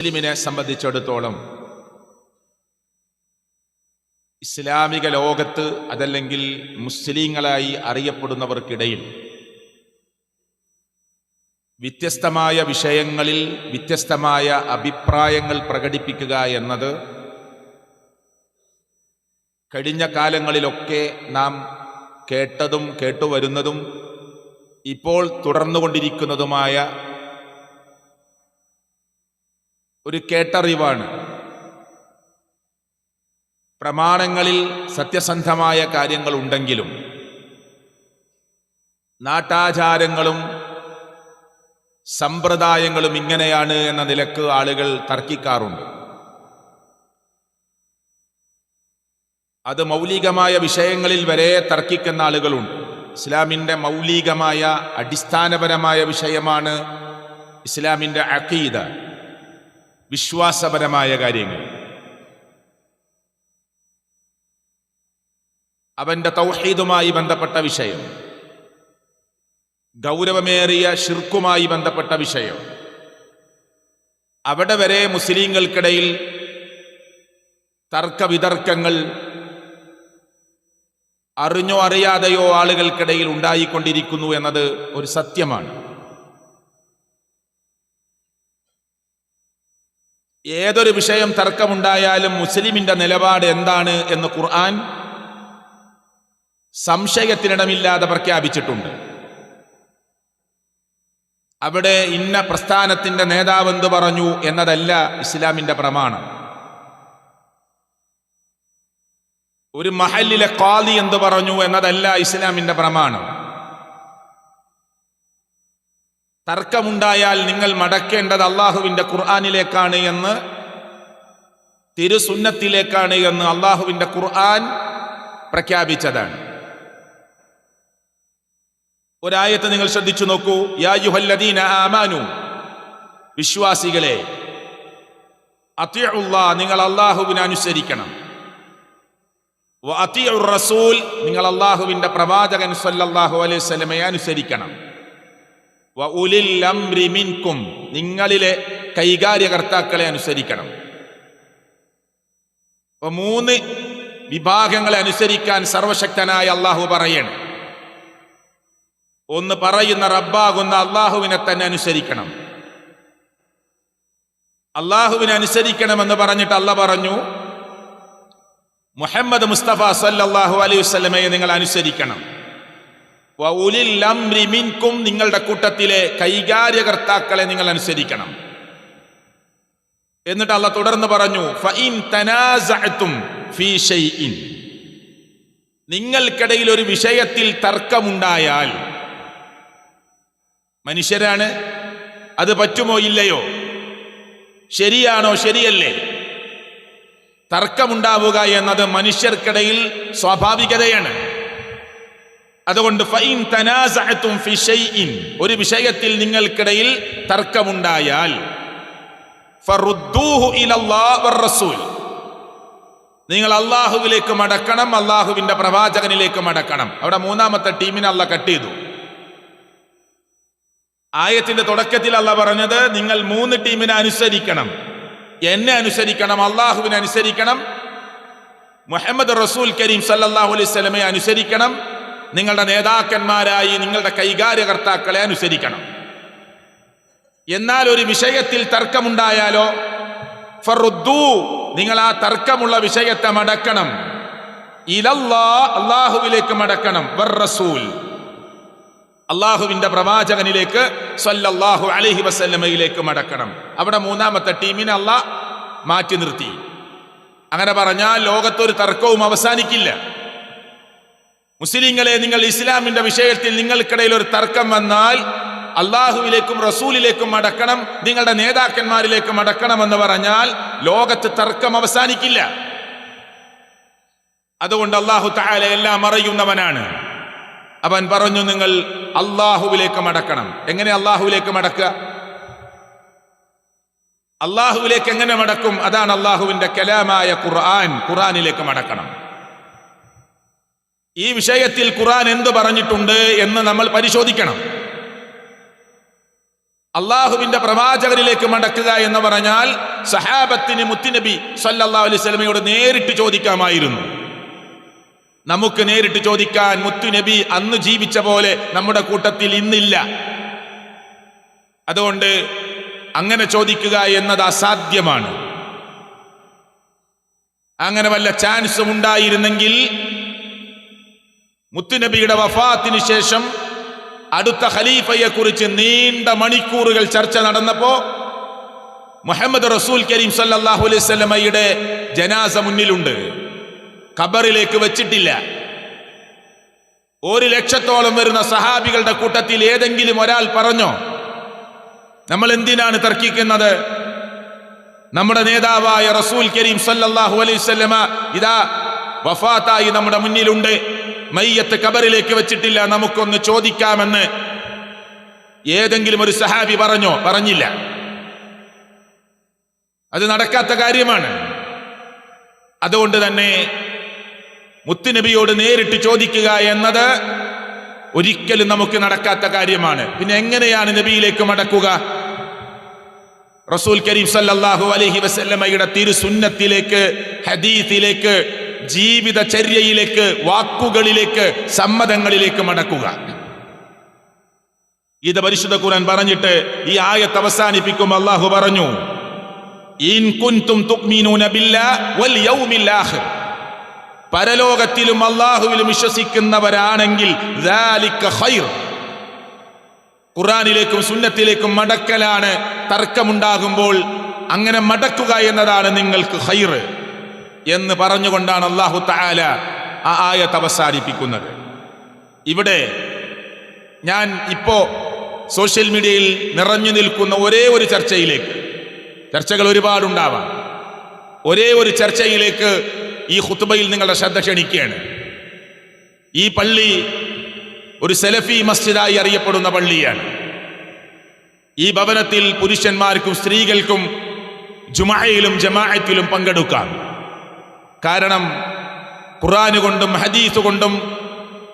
മുസ്ലിമിനെ സംബന്ധിച്ചിടത്തോളം ഇസ്ലാമിക ലോകത്ത് അതല്ലെങ്കിൽ മുസ്ലിങ്ങളായി അറിയപ്പെടുന്നവർക്കിടയിൽ വ്യത്യസ്തമായ വിഷയങ്ങളിൽ വ്യത്യസ്തമായ അഭിപ്രായങ്ങൾ പ്രകടിപ്പിക്കുക എന്നത് കഴിഞ്ഞ കാലങ്ങളിലൊക്കെ നാം കേട്ടതും കേട്ടുവരുന്നതും ഇപ്പോൾ തുടർന്നുകൊണ്ടിരിക്കുന്നതുമായ ഒരു കേട്ടറിവാണ്. പ്രമാണങ്ങളിൽ സത്യസന്ധമായ കാര്യങ്ങളുണ്ടെങ്കിലും നാട്ടാചാരങ്ങളും സമ്പ്രദായങ്ങളും ഇങ്ങനെയാണ് എന്ന നിലക്ക് ആളുകൾ തർക്കിക്കാറുണ്ട്. അത് മൗലികമായ വിഷയങ്ങളിൽ വരെ തർക്കിക്കുന്ന ആളുകളുണ്ട്. ഇസ്ലാമിൻ്റെ മൗലികമായ അടിസ്ഥാനപരമായ വിഷയമാണ് ഇസ്ലാമിൻ്റെ അഖീദ, വിശ്വാസപരമായ കാര്യങ്ങൾ. അവന്റെ തൗഹീദുമായി ബന്ധപ്പെട്ട വിഷയം, ഗൗരവമേറിയ ശിർക്കുമായി ബന്ധപ്പെട്ട വിഷയം, അവിടെ വരെ മുസ്ലിങ്ങൾക്കിടയിൽ തർക്കവിതർക്കങ്ങൾ അറിഞ്ഞോ അറിയാതെയോ ആളുകൾക്കിടയിൽ ഉണ്ടായിക്കൊണ്ടിരിക്കുന്നു എന്നത് ഒരു സത്യമാണ്. ഏതൊരു വിഷയം തർക്കമുണ്ടായാലും മുസ്ലിമിന്റെ നിലപാട് എന്താണ് എന്ന് ഖുർആൻ സംശയത്തിനിടമില്ലാതെ പ്രഖ്യാപിച്ചിട്ടുണ്ട്. അവിടെ ഇന്ന പ്രസ്ഥാനത്തിന്റെ നേതാവ് എന്ത് പറഞ്ഞു എന്നതല്ല ഇസ്ലാമിന്റെ പ്രമാണം. ഒരു മഹല്ലിലെ ഖാദി എന്ത് പറഞ്ഞു എന്നതല്ല ഇസ്ലാമിന്റെ പ്രമാണം. തർക്കമുണ്ടായാൽ നിങ്ങൾ മടക്കേണ്ടത് അള്ളാഹുവിന്റെ ഖുർആനിലേക്കാണ് എന്ന്, തിരുസുന്നത്തിലേക്കാണ് എന്ന് അള്ളാഹുവിന്റെ ഖുർആൻ പ്രഖ്യാപിച്ചതാണ്. ഒരായത്ത് നിങ്ങൾ ശ്രദ്ധിച്ചു നോക്കൂ. യാ അയ്യുഹല്ലദീന ആമനു, വിശ്വാസികളെ, അത്തിഉല്ലാഹ്, നിങ്ങൾ അള്ളാഹുവിനെ അനുസരിക്കണം. വ അത്തിഉർ റസൂൽ, നിങ്ങൾ അള്ളാഹുവിന്റെ പ്രവാചകൻ സല്ലല്ലാഹു അലൈഹി വസല്ലമയെ അനുസരിക്കണം. വ ഉലിൽ അംരി മിൻകും, നിങ്ങളിലെ കൈകാര്യകർത്താക്കളെ അനുസരിക്കണം. അപ്പൊ 3 വിഭാഗങ്ങളെ അനുസരിക്കാൻ സർവശക്തനായ അള്ളാഹു പറയണം. ഒന്ന്, പറയുന്ന റബ്ബാകുന്ന അള്ളാഹുവിനെ തന്നെ അനുസരിക്കണം. അള്ളാഹുവിനെ അനുസരിക്കണമെന്ന് പറഞ്ഞിട്ട് അള്ളാഹ് പറഞ്ഞു, മുഹമ്മദ് മുസ്തഫ സല്ലല്ലാഹു അലൈഹി വസല്ലമയെ നിങ്ങൾ അനുസരിക്കണം. വ ഉലിൽ അംരി മിൻകും, നിങ്ങളുടെ കൂട്ടത്തിലെ കൈകാര്യകർത്താക്കളെ നിങ്ങൾ അനുസരിക്കണം. എന്നിട്ട് അള്ളാഹ് തുടർന്ന് പറഞ്ഞു, ഫഇൻ തനാസഅതും ഫീ ഷൈഇൻ, നിങ്ങൾക്കിടയിൽ ഒരു വിഷയത്തിൽ തർക്കമുണ്ടായാൽ, മനുഷ്യരാണ്, അത് പറ്റുമോ ഇല്ലയോ, ശരിയാണോ ശരിയല്ലേ, തർക്കമുണ്ടാവുക എന്നത് മനുഷ്യർക്കിടയിൽ സ്വാഭാവികതയാണ്. അതുകൊണ്ട് ഫഇൻ തനാസഅതും ഫി ഷൈഇൻ, ഒരു വിഷയത്തിൽ നിങ്ങൾക്കിടയിൽ തർക്കമുണ്ടായാൽ, ഫറുദ്ദൂഹു ഇലല്ലാഹി വറസൂൽ, നിങ്ങൾ അള്ളാഹുവിലേക്ക് മടക്കണം, അള്ളാഹുവിന്റെ പ്രവാചകനിലേക്ക് മടക്കണം. അവിടെ 3ാമത്തെ ടീമിനെ അള്ളാഹ് കട്ട് ചെയ്തു. ആയത്തിന്റെ തുടക്കത്തിൽ അള്ളാഹ് പറഞ്ഞത്, നിങ്ങൾ 3 ടീമിനെ അനുസരിക്കണം. എന്നെ അനുസരിക്കണം, അള്ളാഹുവിനെ അനുസരിക്കണം, മുഹമ്മദ് റസൂൽ കരീം സല്ലല്ലാഹു അലൈഹി വസല്ലമയെ അനുസരിക്കണം, നിങ്ങളുടെ നേതാക്കന്മാരായി നിങ്ങളുടെ കൈകാര്യകർത്താക്കളെ അനുസരിക്കണം. എന്നാൽ ഒരു വിഷയത്തിൽ തർക്കമുണ്ടായാലോ, ഫറുദ്ദൂ, നിങ്ങൾ ആ തർക്കമുള്ള വിഷയത്തെ മടക്കണം, ഇലല്ലാഹ്, അള്ളാഹുവിലേക്ക് മടക്കണം, വർ റസൂൽ, അള്ളാഹുവിന്റെ പ്രവാചകനിലേക്ക് സല്ലല്ലാഹു അലൈഹി വസല്ലമയിലേക്ക് മടക്കണം. അവിടെ 3ാമത്തെ ടീമിനെ അള്ളാഹ് മാറ്റി നിർത്തി. അങ്ങനെ പറഞ്ഞാൽ ലോകത്തൊരു തർക്കവും അവസാനിക്കില്ല. മുസ്ലിങ്ങളെ, നിങ്ങൾ ഇസ്ലാമിന്റെ വിഷയത്തിൽ നിങ്ങൾക്കിടയിൽ ഒരു തർക്കം വന്നാൽ അള്ളാഹുവിലേക്കും റസൂലിലേക്കും മടക്കണം, നിങ്ങളുടെ നേതാക്കന്മാരിലേക്ക് മടക്കണമെന്ന് പറഞ്ഞാൽ ലോകത്ത് തർക്കം അവസാനിക്കില്ല. അതുകൊണ്ട് അല്ലാഹു തആല എല്ലാം അറിയുന്നവനാണ്. അവൻ പറഞ്ഞു, നിങ്ങൾ അള്ളാഹുവിലേക്ക് മടക്കണം. എങ്ങനെ അള്ളാഹുവിലേക്ക് മടക്കുക? അള്ളാഹുവിലേക്ക് എങ്ങനെ മടക്കും? അതാണ് അള്ളാഹുവിന്റെ കലാമായ ഖുർആനിലേക്ക് മടക്കണം. ഈ വിഷയത്തിൽ ഖുർആൻ എന്ത് പറഞ്ഞിട്ടുണ്ട് എന്ന് നമ്മൾ പരിശോധിക്കണം. അള്ളാഹുവിന്റെ പ്രവാചകരിലേക്ക് മടക്കുക എന്ന് പറഞ്ഞാൽ സഹാബത്തിന് മുത്തുനബി സല്ലല്ലാഹു അലൈഹി വസല്ലമയോട് നേരിട്ട് ചോദിക്കാമായിരുന്നു. നമുക്ക് നേരിട്ട് ചോദിക്കാൻ മുത്തുനബി അന്ന് ജീവിച്ച പോലെ നമ്മുടെ കൂട്ടത്തിൽ ഇന്നില്ല. അതുകൊണ്ട് അങ്ങനെ ചോദിക്കുക എന്നത് അസാധ്യമാണ്. അങ്ങനെ വല്ല ചാൻസും ഉണ്ടായിരുന്നെങ്കിൽ മുത്തുനബിയുടെ വഫാത്തിന് ശേഷം അടുത്ത ഖലീഫയെ കുറിച്ച് നീണ്ട മണിക്കൂറുകൾ ചർച്ച നടന്നപ്പോ മുഹമ്മദ് റസൂൽ കരീം സല്ലല്ലാഹു അലൈഹി വസല്ലമയുടെ ജനാസ മുന്നിലുണ്ട്, ഖബറിലേക്ക് വെച്ചിട്ടില്ല. 1,00,000-ഓളം വരുന്ന സഹാബികളുടെ കൂട്ടത്തിൽ ഏതെങ്കിലും ഒരാൾ പറഞ്ഞോ നമ്മൾ എന്തിനാണ് തർക്കിക്കുന്നത്? നമ്മുടെ നേതാവായ റസൂൽ കരീം സല്ലല്ലാഹു അലൈഹി വസല്ലമ ഇതാ വഫാത്തായി നമ്മുടെ മുന്നിലുണ്ട്, മയ്യത്ത് ഖബറിലേക്ക് വെച്ചിട്ടില്ല, നമുക്കൊന്ന് ചോദിക്കാമെന്ന് ഏതെങ്കിലും ഒരു സഹാബി പറഞ്ഞോ? പറഞ്ഞില്ല. അത് നടക്കാത്ത കാര്യമാണ്. അതുകൊണ്ട് തന്നെ മുത്തുനബിയോട് നേരിട്ട് ചോദിക്കുക എന്നത് ഒരിക്കലും നമുക്ക് നടക്കാത്ത കാര്യമാണ്. പിന്നെ എങ്ങനെയാണ് നബിയിലേക്ക് മടക്കുക? റസൂൽ കരീം സല്ലല്ലാഹു അലൈഹി വസല്ലമയുടെ തിരുസുന്നത്തിലേക്ക്, ഹദീസിലേക്ക്, ജീവിതചര്യയിലേക്ക്, വാക്കുകളിലേക്ക്, സമ്മതങ്ങളിലേക്ക് മടക്കുക. ഇത് പരിശുദ്ധ ഖുർആൻ പറഞ്ഞിട്ട് ഈ ആയത്ത് അവസാനിപ്പിക്കും. അല്ലാഹു പറഞ്ഞു, ഇൻ കുൻതും തുഅ്മിനൂന ബില്ലാഹി വൽ യൗമിൽ ആഖിർ, പരലോകത്തിലും അല്ലാഹുവിലും വിശ്വസിക്കുന്നവരാണെങ്കിൽ ദാലിക ഖൈർ, ഖുർആനിലേക്കും സുന്നത്തിലേക്കും മടക്കലാണ്. തർക്കമുണ്ടാകുമ്പോൾ അങ്ങനെ മടക്കുക എന്നതാണ് നിങ്ങൾക്ക് ഖൈർ എന്ന് പറഞ്ഞുകൊണ്ടാണ് അല്ലാഹു തആല ആ ആയത്ത് അവസാനിപ്പിക്കുന്നത്. ഇവിടെ ഞാൻ ഇപ്പോ സോഷ്യൽ മീഡിയയിൽ നിറഞ്ഞു നിൽക്കുന്ന ഒരേ ഒരു ചർച്ചയിലേക്ക്, ചർച്ചകൾ ഒരുപാടുണ്ടാവാം, ഒരേ ഒരു ചർച്ചയിലേക്ക് ഈ ഖുത്ബയിൽ നിങ്ങളുടെ ശ്രദ്ധ ക്ഷണിക്കുകയാണ്. ഈ പള്ളി ഒരു സലഫി മസ്ജിദായി അറിയപ്പെടുന്ന പള്ളിയാണ്. ഈ ഭവനത്തിൽ പുരുഷന്മാർക്കും സ്ത്രീകൾക്കും ജുമഅയിലും ജമാഅത്തിലും പങ്കെടുക്കാം. കാരണം ഖുർആൻ കൊണ്ടും ഹദീസ് കൊണ്ടും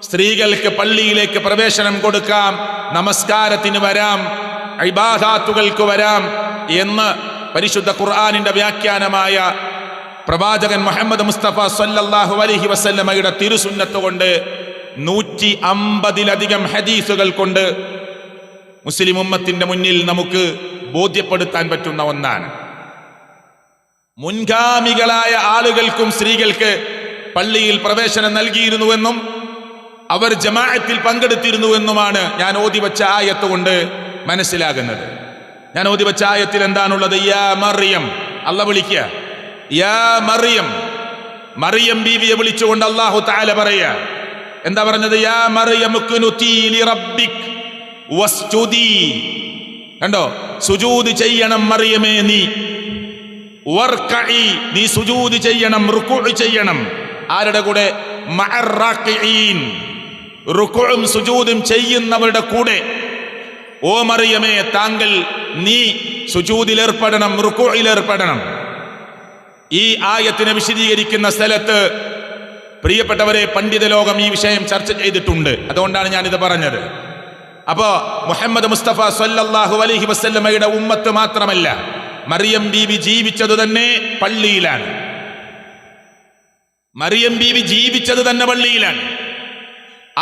സ്ത്രീകൾക്ക് പള്ളിയിലേക്ക് പ്രവേശനം കൊടുക്കാം, നമസ്കാരത്തിന് വരാം, ഇബാദാത്തുകൾക്ക് വരാം എന്ന് പരിശുദ്ധ ഖുർആനിന്റെ വ്യാഖ്യാനമായ പ്രവാചകൻ മുഹമ്മദ് മുസ്തഫ സല്ലല്ലാഹു അലൈഹി വസല്ലമയുടെ തിരുസുന്നത്ത് കൊണ്ട് 150-ലധികം ഹദീസുകൾ കൊണ്ട് മുസ്ലിം ഉമ്മത്തിന്റെ മുന്നിൽ നമുക്ക് ബോധ്യപ്പെടുത്താൻ പറ്റുന്ന ഒന്നാണ്. മുൻഗാമികളായ ആളുകൾക്കും സ്ത്രീകൾക്ക് പള്ളിയിൽ പ്രവേശനം നൽകിയിരുന്നുവെന്നും അവർ ജമാഅത്തിൽ പങ്കെടുത്തിരുന്നുവെന്നുമാണ് ഞാൻ ഓതിവച്ച ആയത്ത് കൊണ്ട് മനസ്സിലാകുന്നത്. ഞാൻ ഓതിവച്ച ആയത്തിൽ എന്താണുള്ളത്? യാ മറിയം, അല്ലാഹു വിളിക്കുക, യാ മറിയം, മറിയം ബീവിയെ വിളിച്ചുകൊണ്ട് അല്ലാഹു തആല പറയാ. എന്താ പറഞ്ഞത്? യാ മറിയം ഉഖ്നുതി ലിറബ്ബിക് വസ്ജുദി. കണ്ടോ? സുജൂദ് ചെയ്യണം മറിയമേ നീ, വർക്കഈ, നീ സുജൂദ് ചെയ്യണം, റുകൂഅ് ചെയ്യണം. ആരുടെ കൂടെ? മഅർ റാക്കിഈൻ, റുകൂഉം സുജൂദും ചെയ്യുന്നവരുടെ കൂടെ. ഓ മറിയമേ, താങ്കൾ നീ സുജൂദിൽ ഏർപ്പെടണം, റുകൂഇൽ ഏർപ്പെടണം. ഈ ആയത്തിനെ വിശദീകരിക്കുന്ന സ്ഥലത്ത് പ്രിയപ്പെട്ടവരെ പണ്ഡിത ലോകം ഈ വിഷയം ചർച്ച ചെയ്തിട്ടുണ്ട്. അതുകൊണ്ടാണ് ഞാനിത് പറഞ്ഞത്. അപ്പോ മുഹമ്മദ് മുസ്തഫ സല്ലല്ലാഹു അലൈഹി വസല്ലമയുടെ ഉമ്മത്ത് മാത്രമല്ല, മറിയം ബീവി ജീവിച്ചത് തന്നെ പള്ളിയിലാണ്. മറിയം ബീവി ജീവിച്ചത് തന്നെ പള്ളിയിലാണ്.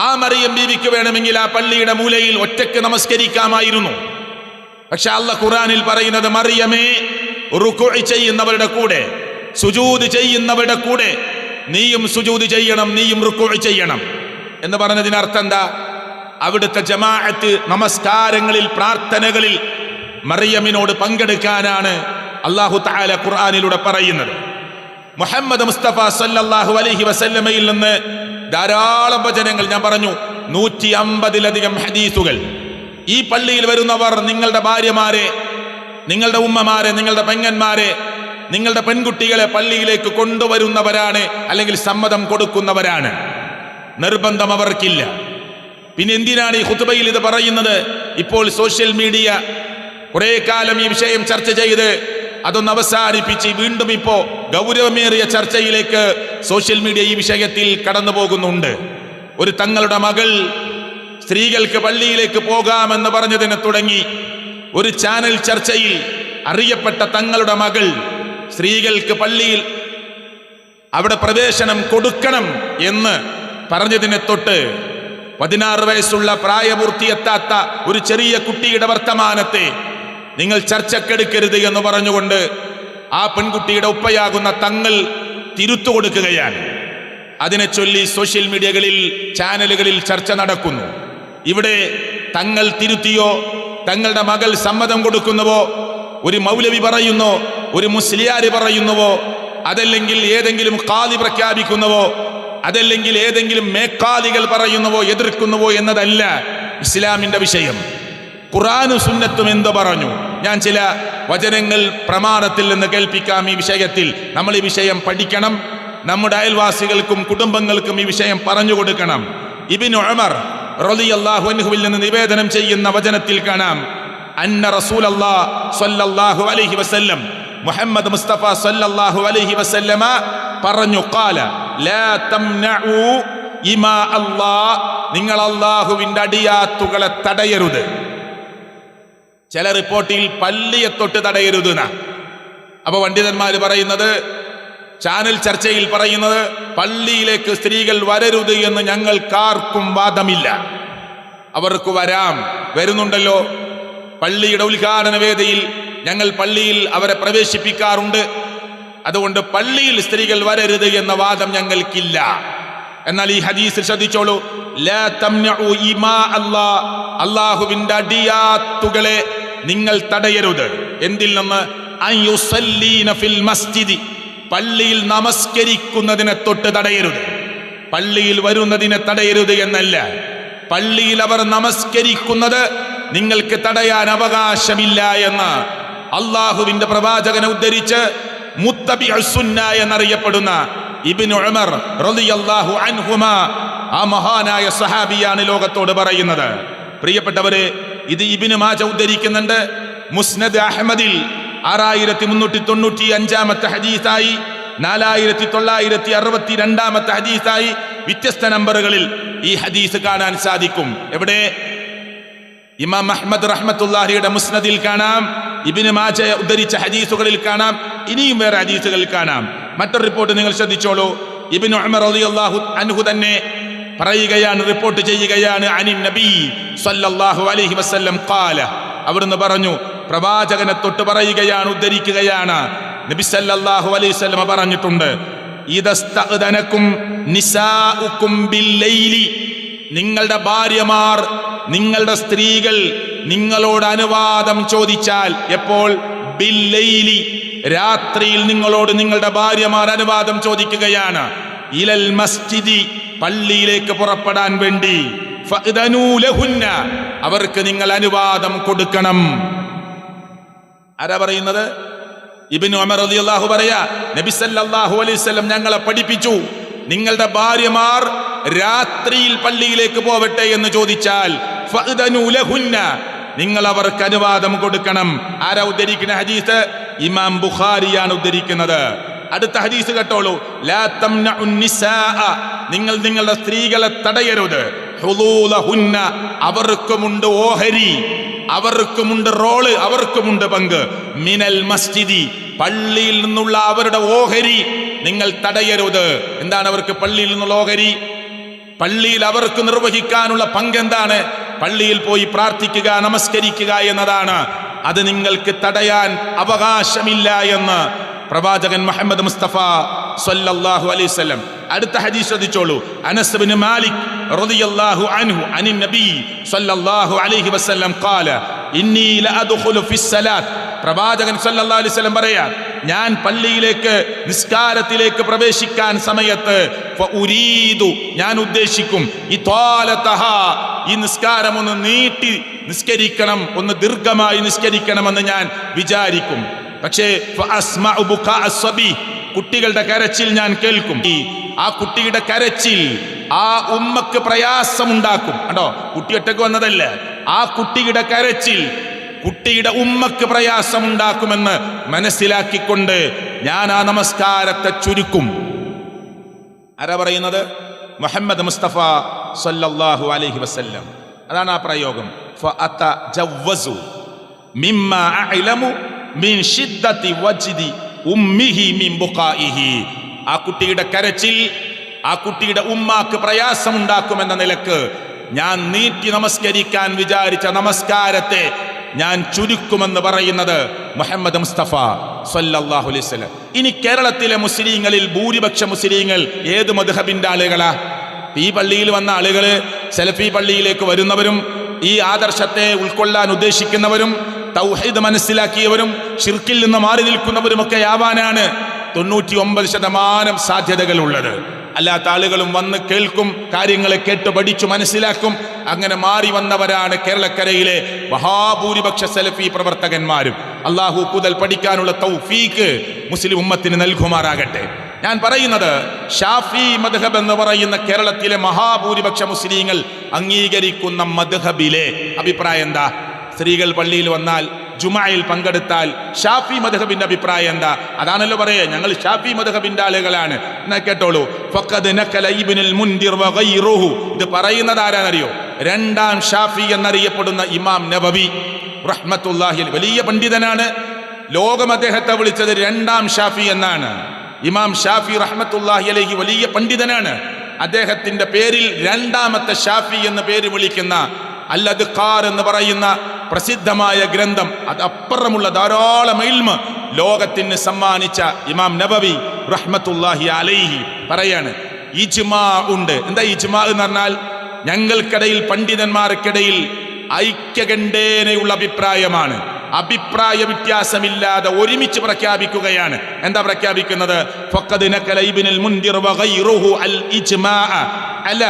ആ മറിയം ബീവിക്ക് വേണമെങ്കിൽ ആ പള്ളിയുടെ മൂലയിൽ ഒറ്റയ്ക്ക് നമസ്കരിക്കാമായിരുന്നു. പക്ഷെ അല്ലാഹു ഖുർആനിൽ പറയുന്നത്, മറിയമേ, റുകൂഅ് ചെയ്യുന്നവരുടെ കൂടെ, സുജൂദ് ചെയ്യുന്നവരുടെ കൂടെ നീയും സുജൂദ് ചെയ്യണം, നീയും റുകൂഅ് ചെയ്യണം എന്ന് പറഞ്ഞതിനർത്ഥം എന്താ? അവിടുത്തെ ജമാഅത്ത് നമസ്കാരങ്ങളിൽ, പ്രാർത്ഥനകളിൽ മറിയമിനോട് പങ്കെടുക്കാനാണ് അല്ലാഹു തആല ഖുർആനിലൂടെ പറയുന്നത്. മുഹമ്മദ് മുസ്തഫ സല്ലല്ലാഹു അലൈഹി വസല്ലമയിൽ നിന്ന് ധാരാളം വചനങ്ങൾ, ഞാൻ പറഞ്ഞു 150-ലധികം ഹദീസുകൾ. ഈ പള്ളിയിൽ വരുന്നവർ നിങ്ങളുടെ ഭാര്യമാരെ, നിങ്ങളുടെ ഉമ്മമാരെ, നിങ്ങളുടെ പെങ്ങന്മാരെ, നിങ്ങളുടെ പെൺകുട്ടികളെ പള്ളിയിലേക്ക് കൊണ്ടുവരുന്നവരാണ്, അല്ലെങ്കിൽ സമ്മതം കൊടുക്കുന്നവരാണ്. നിർബന്ധം അവർക്കില്ല. പിന്നെ എന്തിനാണ് ഈ ഖുത്ബയിൽ ഇത് പറയുന്നത്? ഇപ്പോൾ സോഷ്യൽ മീഡിയ കുറെ കാലം ഈ വിഷയം ചർച്ച ചെയ്ത് അതൊന്ന് അവസാനിപ്പിച്ച് വീണ്ടും ഇപ്പോ ഗൗരവമേറിയ ചർച്ചയിലേക്ക് സോഷ്യൽ മീഡിയ ഈ വിഷയത്തിൽ കടന്നു പോകുന്നുണ്ട്. ഒരു തങ്ങളുടെ മകൾ സ്ത്രീകൾക്ക് പള്ളിയിലേക്ക് പോകാമെന്ന് പറഞ്ഞതിനെ തുടങ്ങി ഒരു ചാനൽ ചർച്ചയിൽ അറിയപ്പെട്ട തങ്ങളുടെ മകൾ സ്ത്രീകൾക്ക് പള്ളിയിൽ അവിടെ പ്രവേശനം കൊടുക്കണം എന്ന് പറഞ്ഞതിനെ തൊട്ട് 16 വയസ്സുള്ള പ്രായപൂർത്തിയെത്താത്ത ഒരു ചെറിയ കുട്ടിയുടെ വർത്തമാനത്തെ നിങ്ങൾ ചർച്ചക്കെടുക്കരുത് എന്ന് പറഞ്ഞുകൊണ്ട് ആ പെൺകുട്ടിയുടെ ഉപ്പയാകുന്ന തങ്ങൾ തിരുത്തു കൊടുക്കുകയാണ്. അതിനെ ചൊല്ലി സോഷ്യൽ മീഡിയകളിൽ, ചാനലുകളിൽ ചർച്ച നടക്കുന്നു. ഇവിടെ തങ്ങൾ തിരുത്തിയോ, തങ്ങളുടെ മകൾ സമ്മതം കൊടുക്കുന്നുവോ, ഒരു മൗലവി പറയുന്നോ, ഒരു മുസ്ലിയാർ പറയുന്നുവോ, അതല്ലെങ്കിൽ ഏതെങ്കിലും ഖാദി പ്രഖ്യാപിക്കുന്നുവോ, അതല്ലെങ്കിൽ ഏതെങ്കിലും മേക്കാലികൾ പറയുന്നുവോ, എതിർക്കുന്നുവോ എന്നതല്ല ഇസ്ലാമിന്റെ വിഷയം. ഖുർആനും സുന്നത്തും എന്ത് പറഞ്ഞു? ഞാൻ ചില വചനങ്ങൾ പ്രമാണത്തിൽ നിന്ന് കേൾപ്പിക്കാം. ഈ വിഷയത്തിൽ നമ്മൾ ഈ വിഷയം പഠിക്കണം. നമ്മുടെ അയൽവാസികൾക്കും കുടുംബങ്ങൾക്കും ഈ വിഷയം പറഞ്ഞു കൊടുക്കണം. ഇബ്നു ഉമർ റളിയല്ലാഹു അൻഹുവിൽ നിന്ന് നിവേദനം ചെയ്യുന്ന വചനത്തിൽ കാണാം, അന്ന റസൂലല്ലാഹ് സ്വല്ലല്ലാഹു അലൈഹി വസല്ലം, മുഹമ്മദ് മുസ്തഫ സ്വല്ലല്ലാഹു അലൈഹി വസല്ലമ പറഞ്ഞു, ഖാല ലാ തംനഉ ഇമാ അല്ലാഹ്, നിങ്ങൾ അല്ലാഹുവിന്റെ അടിയാത്തുകളെ തടയരുത്. ചില റിപ്പോർട്ടിൽ പള്ളിയെ തൊട്ട് തടയരുത് എന്നാ. അപ്പൊ പണ്ഡിതന്മാർ പറയുന്നത്, ചാനൽ ചർച്ചയിൽ പറയുന്നത്, പള്ളിയിലേക്ക് സ്ത്രീകൾ വരരുത് എന്ന് ഞങ്ങൾക്കാർക്കും വാദമില്ല. അവർക്ക് വരാം, വരുന്നുണ്ടല്ലോ. പള്ളിയുടെ ഉദ്ഘാടന വേദിയിൽ ഞങ്ങൾ പള്ളിയിൽ അവരെ പ്രവേശിപ്പിക്കാറുണ്ട്. അതുകൊണ്ട് പള്ളിയിൽ സ്ത്രീകൾ വരരുത് എന്ന വാദം ഞങ്ങൾക്കില്ല. എന്നാൽ ഈ ഹദീസിൽ ശ്രദ്ധിച്ചോളൂ, ലാ തംനഉ ഇമാ അല്ലാഹ്, അല്ലാഹുവിന്റെ അടിയാത്തുകളെ നിങ്ങൾ തടയരുത്. എന്തിൽ നിന്ന്? അൻ യുസല്ലീന ഫിൽ മസ്ജിദി, പള്ളിയിൽ നമസ്കരിക്കുന്നതിനെ തൊട്ട് തടയരുത്. പള്ളിയിൽ വരുന്നതിനെ തടയരുത് എന്നല്ല, പള്ളിയിൽ അവർ നമസ്കരിക്കുന്നത് നിങ്ങൾക്ക് തടയാൻ അവകാശമില്ല എന്ന് അള്ളാഹുവിന്റെ പ്രവാചകനെ ഉദ്ധരിച്ച് മുത്തബിഉസ് സുന്ന എന്നറിയപ്പെടുന്ന ഇബ്നു ഉമർ റളിയല്ലാഹു അൻഹുമാ, ആ മഹാനായ സഹാബിയാണ് ലോകത്തോട് പറയുന്നത്. പ്രിയപ്പെട്ടവരെ, ഇത് ഇബ്നു മാജ ഉദ്ധരിക്കുന്നുണ്ട്. മുസ്നദ് അഹ്മദിൽ 6395 ഹദീസായി, 4962 ഹദീസായി വ്യത്യസ്ത നമ്പറുകളിൽ ഈ ഹദീസ് കാണാൻ സാധിക്കും. എവിടെ? ഇമാം അഹ്മദ് റഹ്മത്തുള്ളാഹിയുടെ മുസ്നദിൽ കാണാം, ഇബ്നു മാജ ഉദ്ധരിച്ച ഹദീസുകളിൽ കാണാം, ഇനിയും വേറെ ഹദീസുകളിൽ കാണാം. മറ്റൊരു റിപ്പോർട്ട് നിങ്ങൾ ശ്രദ്ധിച്ചോളൂ. ഇബ്നു ഉമർ റളിയല്ലാഹു അൻഹു തന്നെ പറയുകയാണ്, റിപ്പോർട്ട് ചെയ്യുകയാണ്, അനിൻ നബി സല്ലല്ലാഹു അലൈഹി വസല്ലം ഖാല, അവിടുന്ന് പറഞ്ഞു, പ്രവാചകനെ തൊട്ട് പറയുകയാണ്, ഉദ്ധരിക്കുകയാണ്. നബി സല്ലല്ലാഹു അലൈഹി വസല്ലം പറഞ്ഞിട്ടുണ്ട്, ഇദസ്തഅദനകും നിസാഉകും ബില്ലൈലി, നിങ്ങളുടെ ഭാര്യമാർ, നിങ്ങളുടെ സ്ത്രീകൾ നിങ്ങളോട് അനുവാദം ചോദിച്ചാൽ, എപ്പോൾ? ബില്ലൈലി, രാത്രിയിൽ നിങ്ങളോട് നിങ്ങളുടെ ഭാര്യമാർ അനുവാദം ചോദിക്കുകയാണ്, ഇലൽ മസ്ജിദി, പള്ളിയിലേക്ക് പുറപ്പെടാൻ വേണ്ടി, ഫഅ്ദനൂ ലഹുന്ന, അവർക്ക് നിങ്ങൾ അനുവാദം കൊടുക്കണം. ആരാ പറയുന്നത്? ഇബ്നു ഉമർ റളിയല്ലാഹു പറയാ, നബി സല്ലല്ലാഹു അലൈഹി വസല്ലം ഞങ്ങളെ പഠിപ്പിച്ചു, നിങ്ങളുടെ ഭാര്യമാർ രാത്രിയിൽ പള്ളിയിലേക്ക് പോവട്ടെ എന്ന് ചോദിച്ചാൽ ഫഅ്ദനൂ ലഹുന്ന, നിങ്ങൾ അവർക്ക് അനുവാദം കൊടുക്കണം. ആരാ ഉദ്ധരിക്കുന്ന ഹദീസ്? ഇമാം ബുഖാരിയാണ് ഉദ്ധരിക്കുന്നത്. അടുത്ത ഹദീസ് കേട്ടോളൂ, ലാ തംനഉൻ നിസാഅ, നിങ്ങൾ നിങ്ങളുടെ സ്ത്രീകളെ തടയരുത്, ഹുദൂലഹുന്ന, അവർക്കുമുണ്ട് ഓഹരി, അവർക്കുമുണ്ട് റോള്, അവർക്കുമുണ്ട് പങ്ക്, മിനൽ മസ്ജിദി, പള്ളിയിൽ നിന്നുള്ള അവരുടെ ഓഹരി നിങ്ങൾ തടയരുത്. എന്താണ് അവർക്ക് പള്ളിയിൽ നിന്നുള്ള ഓഹരി? പള്ളിയിൽ അവർക്ക് നിർവഹിക്കാനുള്ള പങ്ക് എന്താണ്? പള്ളിയിൽ പോയി പ്രാർത്ഥിക്കുക, നമസ്കരിക്കുക എന്നതാണ്. അത് നിങ്ങൾക്ക് തടയാൻ അവകാശമില്ല എന്ന് പ്രവാചകൻ മുഹമ്മദ് മുസ്തഫ സ്വല്ലല്ലാഹു അലൈഹി വസല്ലം. അടുത്ത ഹദീസ് ശ്രദ്ധിച്ചോളൂ, അനസ് ഇബ്നു മാലിക് റളിയല്ലാഹു അൻഹു അനിൻ നബി സ്വല്ലല്ലാഹു അലൈഹി വസല്ലം ഖാല ഇന്നി ലഅദ്ഖുലു ഫിസ്സലാത്ത്, പ്രവാചകൻ സ്വല്ലല്ലാഹു അലൈഹി വസല്ലം പറയാ, ഞാൻ പള്ളിയിലേക്ക് നിസ്കാരത്തിലേക്ക് പ്രവേശിക്കാൻ സമയത്ത് ഫഉരീദു, ഞാൻ ഉദ്ദേശിക്കും, ഇത്വാലതഹാ, ഈ നിസ്കാരം ഒന്ന് നീട്ടി നിസ്കരിക്കണം, ഒന്ന് ദീർഘമായി നിസ്കരിക്കണമെന്ന് ഞാൻ വിചാരിക്കും. പക്ഷേ ഫഅസ്മഉ ബുകാഅ അസ്സബി, കുട്ടികളുടെ കരച്ചിൽ ഞാൻ കേൾക്കും. ആ കുട്ടിയുടെ കരച്ചിൽ ആ ഉമ്മക്ക് പ്രയാസമുണ്ടാക്കും. കണ്ടോ, കുട്ടി ഒറ്റക്ക് വന്നതല്ല, ആ കുട്ടിയുടെ കരച്ചിൽ കുട്ടിയുടെ ഉമ്മക്ക് പ്രയാസമുണ്ടാക്കുമെന്ന് മനസ്സിലാക്കിക്കൊണ്ട് ഞാൻ ആ നമസ്കാരത്തെ ചുരുക്കും. ആരാ പറയുന്നത്? മുഹമ്മദ് മുസ്തഫ സല്ലല്ലാഹു അലൈഹി വസല്ലം. അതാണ് ആ പ്രയോഗം, ഫഅതജവ്വസു, മിമ്മാ അഅലമു മിൻ ശിദ്ദതി വജ്ദി ഉമ്മിഹി മിൻ ബുഖാഇഹി. ആ കുട്ടിയുടെ കരച്ചിൽ ആ കുട്ടിയുടെ ഉമ്മാക്ക് പ്രയാസമുണ്ടാക്കുമെന്ന നിലക്ക് ഞാൻ നീട്ടി നമസ്കരിക്കാൻ വിചാരിച്ച നമസ്കാരത്തെ ഞാൻ ചുരുക്കുമെന്ന് പറയുന്നത് മുഹമ്മദ് മുസ്തഫ സ്വല്ലല്ലാഹു അലൈഹി വസല്ലം. ഇനി കേരളത്തിലെ മുസ്ലിങ്ങളിൽ ഭൂരിപക്ഷ മുസ്ലിങ്ങൾ ഏത് മദ്ഹബിന്റെ ആളുകളാ? ഈ പള്ളിയിൽ വന്ന ആളുകൾ സലഫി പള്ളിയിലേക്ക് വരുന്നവരും ഈ ആദർശത്തെ ഉൾക്കൊള്ളാൻ ഉദ്ദേശിക്കുന്നവരും തൗഹീദ് മനസ്സിലാക്കിയവരും ശിർക്കിൽ നിന്ന് മാറി നിൽക്കുന്നവരുമൊക്കെ ആവാനാണ് 99% സാധ്യതകളുള്ളത്. അല്ലാത്ത ആളുകളും വന്ന് കേൾക്കും, കാര്യങ്ങളെ കേട്ട് പഠിച്ചു മനസ്സിലാക്കും. അങ്ങനെ മാറി വന്നവരാണ് കേരളക്കരയിലെ മഹാഭൂരിപക്ഷ സലഫി പ്രവർത്തകന്മാരും. അള്ളാഹു കൂടുതൽ പഠിക്കാനുള്ള തൗഫീക്ക് മുസ്ലിം ഉമ്മത്തിന് നൽകുമാറാകട്ടെ. ഞാൻ പറയുന്നത് ഷാഫി മദ്ഹബ് എന്ന് പറയുന്ന കേരളത്തിലെ മഹാഭൂരിപക്ഷ മുസ്ലിങ്ങൾ അംഗീകരിക്കുന്ന മദ്ഹബിലെ അഭിപ്രായം എന്താ? സ്ത്രീകൾ പള്ളിയിൽ വന്നാൽ ജുമയിൽ പങ്കെടുത്താൽ ഷാഫി മദ്ഹബിന്റെ അഭിപ്രായം എന്താ? അതാണല്ലോ പറയുക, ഞങ്ങൾ ഷാഫി മദ്ഹബിന്റെ ആളുകളാണ്. എന്നാ കേട്ടോളൂ. ഫഖദ് നഖല ഇബ്നുൽ മുൻദിർ വഗൈറുഹു. ഇത് പറയുന്നത് ആരാന്നറിയോ? രണ്ടാം ഷാഫി എന്നറിയപ്പെടുന്ന ഇമാം നബവി റഹ്മത്തുള്ളാഹി അലൈഹി. വലിയ പണ്ഡിതനാണ്. ലോകം അദ്ദേഹത്തെ വിളിച്ചത് രണ്ടാം ഷാഫി എന്നാണ്. ഇമാം ഷാഫി റഹ്മത്തുള്ളാഹി അലൈഹി വലിയ പണ്ഡിതനാണ്. അദ്ദേഹത്തിന്റെ പേരിൽ രണ്ടാമത്തെ ഷാഫി എന്ന് പേര് വിളിക്കുന്ന അൽ-അദ്ഖാർ എന്ന് പറയുന്ന പ്രസിദ്ധമായ ഗ്രന്ഥം, അത് അപ്പുറമുള്ള ധാരാളം ഇൽമ് ലോകത്തിന് സമ്മാനിച്ച ഇമാം നബവി റഹ്മത്തുള്ളാഹി അലൈഹി പറയാണ്, ഇജ്മാ ഉണ്ട്. എന്താ ഇജ്മാ എന്ന് പറഞ്ഞാൽ? ഞങ്ങൾക്കിടയിൽ പണ്ഡിതന്മാർക്കിടയിൽ ഐക്യകണ്ഠേനയുള്ള അഭിപ്രായമാണ്. അഭിപ്രായ വ്യത്യാസമില്ലാതെ ഒരുമിച്ച് പ്രഖ്യാപിക്കുകയാണ്. എന്താ പ്രഖ്യാപിക്കുന്നത്? ഫഖദ് നഖല ഇബ്നുൽ മുൻദിർ വഗൈറുഹു അൽ ഇജ്മാഅ അല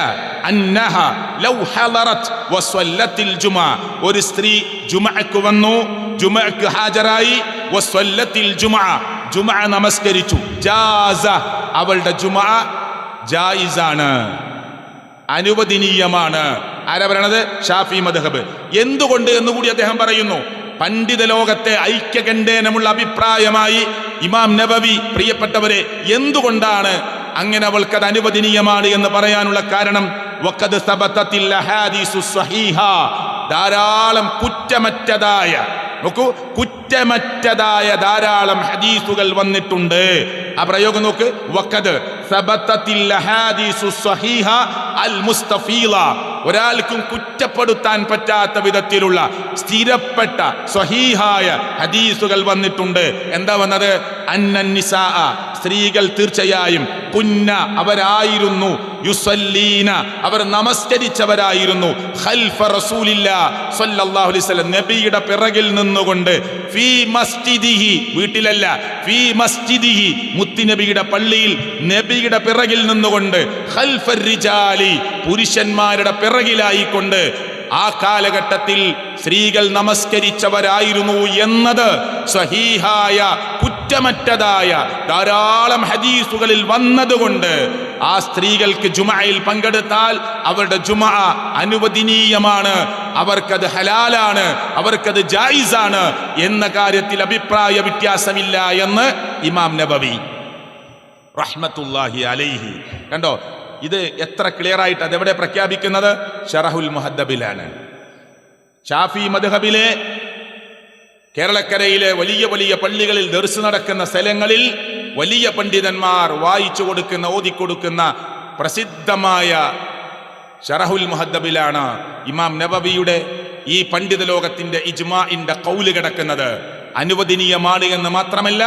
അന്നഹ ലൗ ഹളറത് വസ്വല്ലത്തിൽ ജുമാ. ഒരു സ്ത്രീ ജുമഅക്ക് വന്നു, ജുമഅക്ക് ഹാജരായി, വസ്വല്ലത്തിൽ ജുമാ, ജുമാ നമസ്കരിച്ചു, ജാസ, അവളുടെ ജുമാ ജായിസാണ്, അനുവദനീയമാണ്. ആരാ പറയണത്? ഷാഫി മദ്ഹബ്. എന്തുകൊണ്ട് എന്നുകൂടി അദ്ദേഹം പറയുന്നു. പണ്ഡിത ലോകത്തെ ഐക്യകണ്ഠേനമുള്ള അഭിപ്രായമായി ഇമാം നബവി, പ്രിയപ്പെട്ടവരെ, എന്തുകൊണ്ടാണ് അങ്ങനെ അവൾക്കത് അനുവദനീയമാണ് എന്ന് പറയാനുള്ള കാരണം? വഖദ് സബതത്തിൽ അഹാദീസു സ്വഹീഹ, ധാരാളം കുറ്റമറ്റതായ, നോക്കൂ, കുറ്റമറ്റതായ ധാരാളം ഹദീസുകൾ വന്നിട്ടുണ്ട്. ആ പ്രയോഗം നോക്ക്. വഖദ് സബതത്തിൽ അഹാദീസു സ്വഹീഹ അൽ മുസ്തഫീല, ഒരാൾക്കും കുറ്റപ്പെടുത്താൻ പറ്റാത്ത വിധത്തിലുള്ള സ്ഥിരപ്പെട്ട സ്വഹീഹായ ഹദീസുകൾ വന്നിട്ടുണ്ട്. എന്താ വന്നത്? അന്നന്നിസാ, സ്ത്രീകൾ തീർച്ചയായും, കുന്ന, അവരായിരുന്നു, യുസല്ലീന, അവർ നമസ്കരിച്ചവരായിരുന്നു, ഖൽഫ റസൂലില്ലാ സ്വല്ലല്ലാഹു അലൈഹി വസല്ലം, നബിയുടെ പിറകിൽ നിന്നുകൊണ്ട്, ഫീ മസ്ജിദിഹി, വീട്ടിലല്ല, ഫീ മസ്ജിദിഹി, മുത്തുനബിയുടെ പള്ളിയിൽ നബിയുടെ പിറകിൽ നിന്നുകൊണ്ട്, ഖൽഫ റിജാലി, പുരുഷന്മാരുടെ പിറകിലായിക്കൊണ്ട് ആ കാലഘട്ടത്തിൽ സ്ത്രീകൾ നമസ്കരിച്ചവരായിരുന്നു എന്നത് സ്വഹീഹായ കുറ്റമറ്റതായ ധാരാളം ഹദീസുകളിൽ വന്നതുകൊണ്ട് ആ സ്ത്രീകൾക്ക് ജുമഅയിൽ പങ്കെടുത്താൽ അവരുടെ ജുമഅ അനുവദനീയമാണ്, അവർക്കത് ഹലാലാണ്, അവർക്കത് ജായിസാണ് എന്ന കാര്യത്തിൽ അഭിപ്രായ വ്യത്യാസമില്ല എന്ന് ഇമാം നബവി റഹ്മത്തുള്ളാഹി അലൈഹി. കണ്ടോ, ഇത് എത്ര ക്ലിയർ ആയിട്ട് അതെവിടെ പ്രഖ്യാപിക്കുന്നത്? ശറഹുൽ മുഹദ്ദബിലാണ്. ഷാഫി മദ്ഹബിലെ കേരളക്കരയിലെ വലിയ വലിയ പള്ളികളിൽ ദർസ് നടക്കുന്ന സ്ഥലങ്ങളിൽ വലിയ പണ്ഡിതന്മാർ വായിച്ചു കൊടുക്കുന്ന, ഓതിക്കൊടുക്കുന്ന പ്രസിദ്ധമായ ശറഹുൽ മുഹദ്ദബിലാണ് ഇമാം നബവിയുടെ ഈ പണ്ഡിത ലോകത്തിന്റെ ഇജ്മാഇന്റെ ഖൗല് കിടക്കുന്നത്. അനുവദനീയമാണ് എന്ന് മാത്രമല്ല,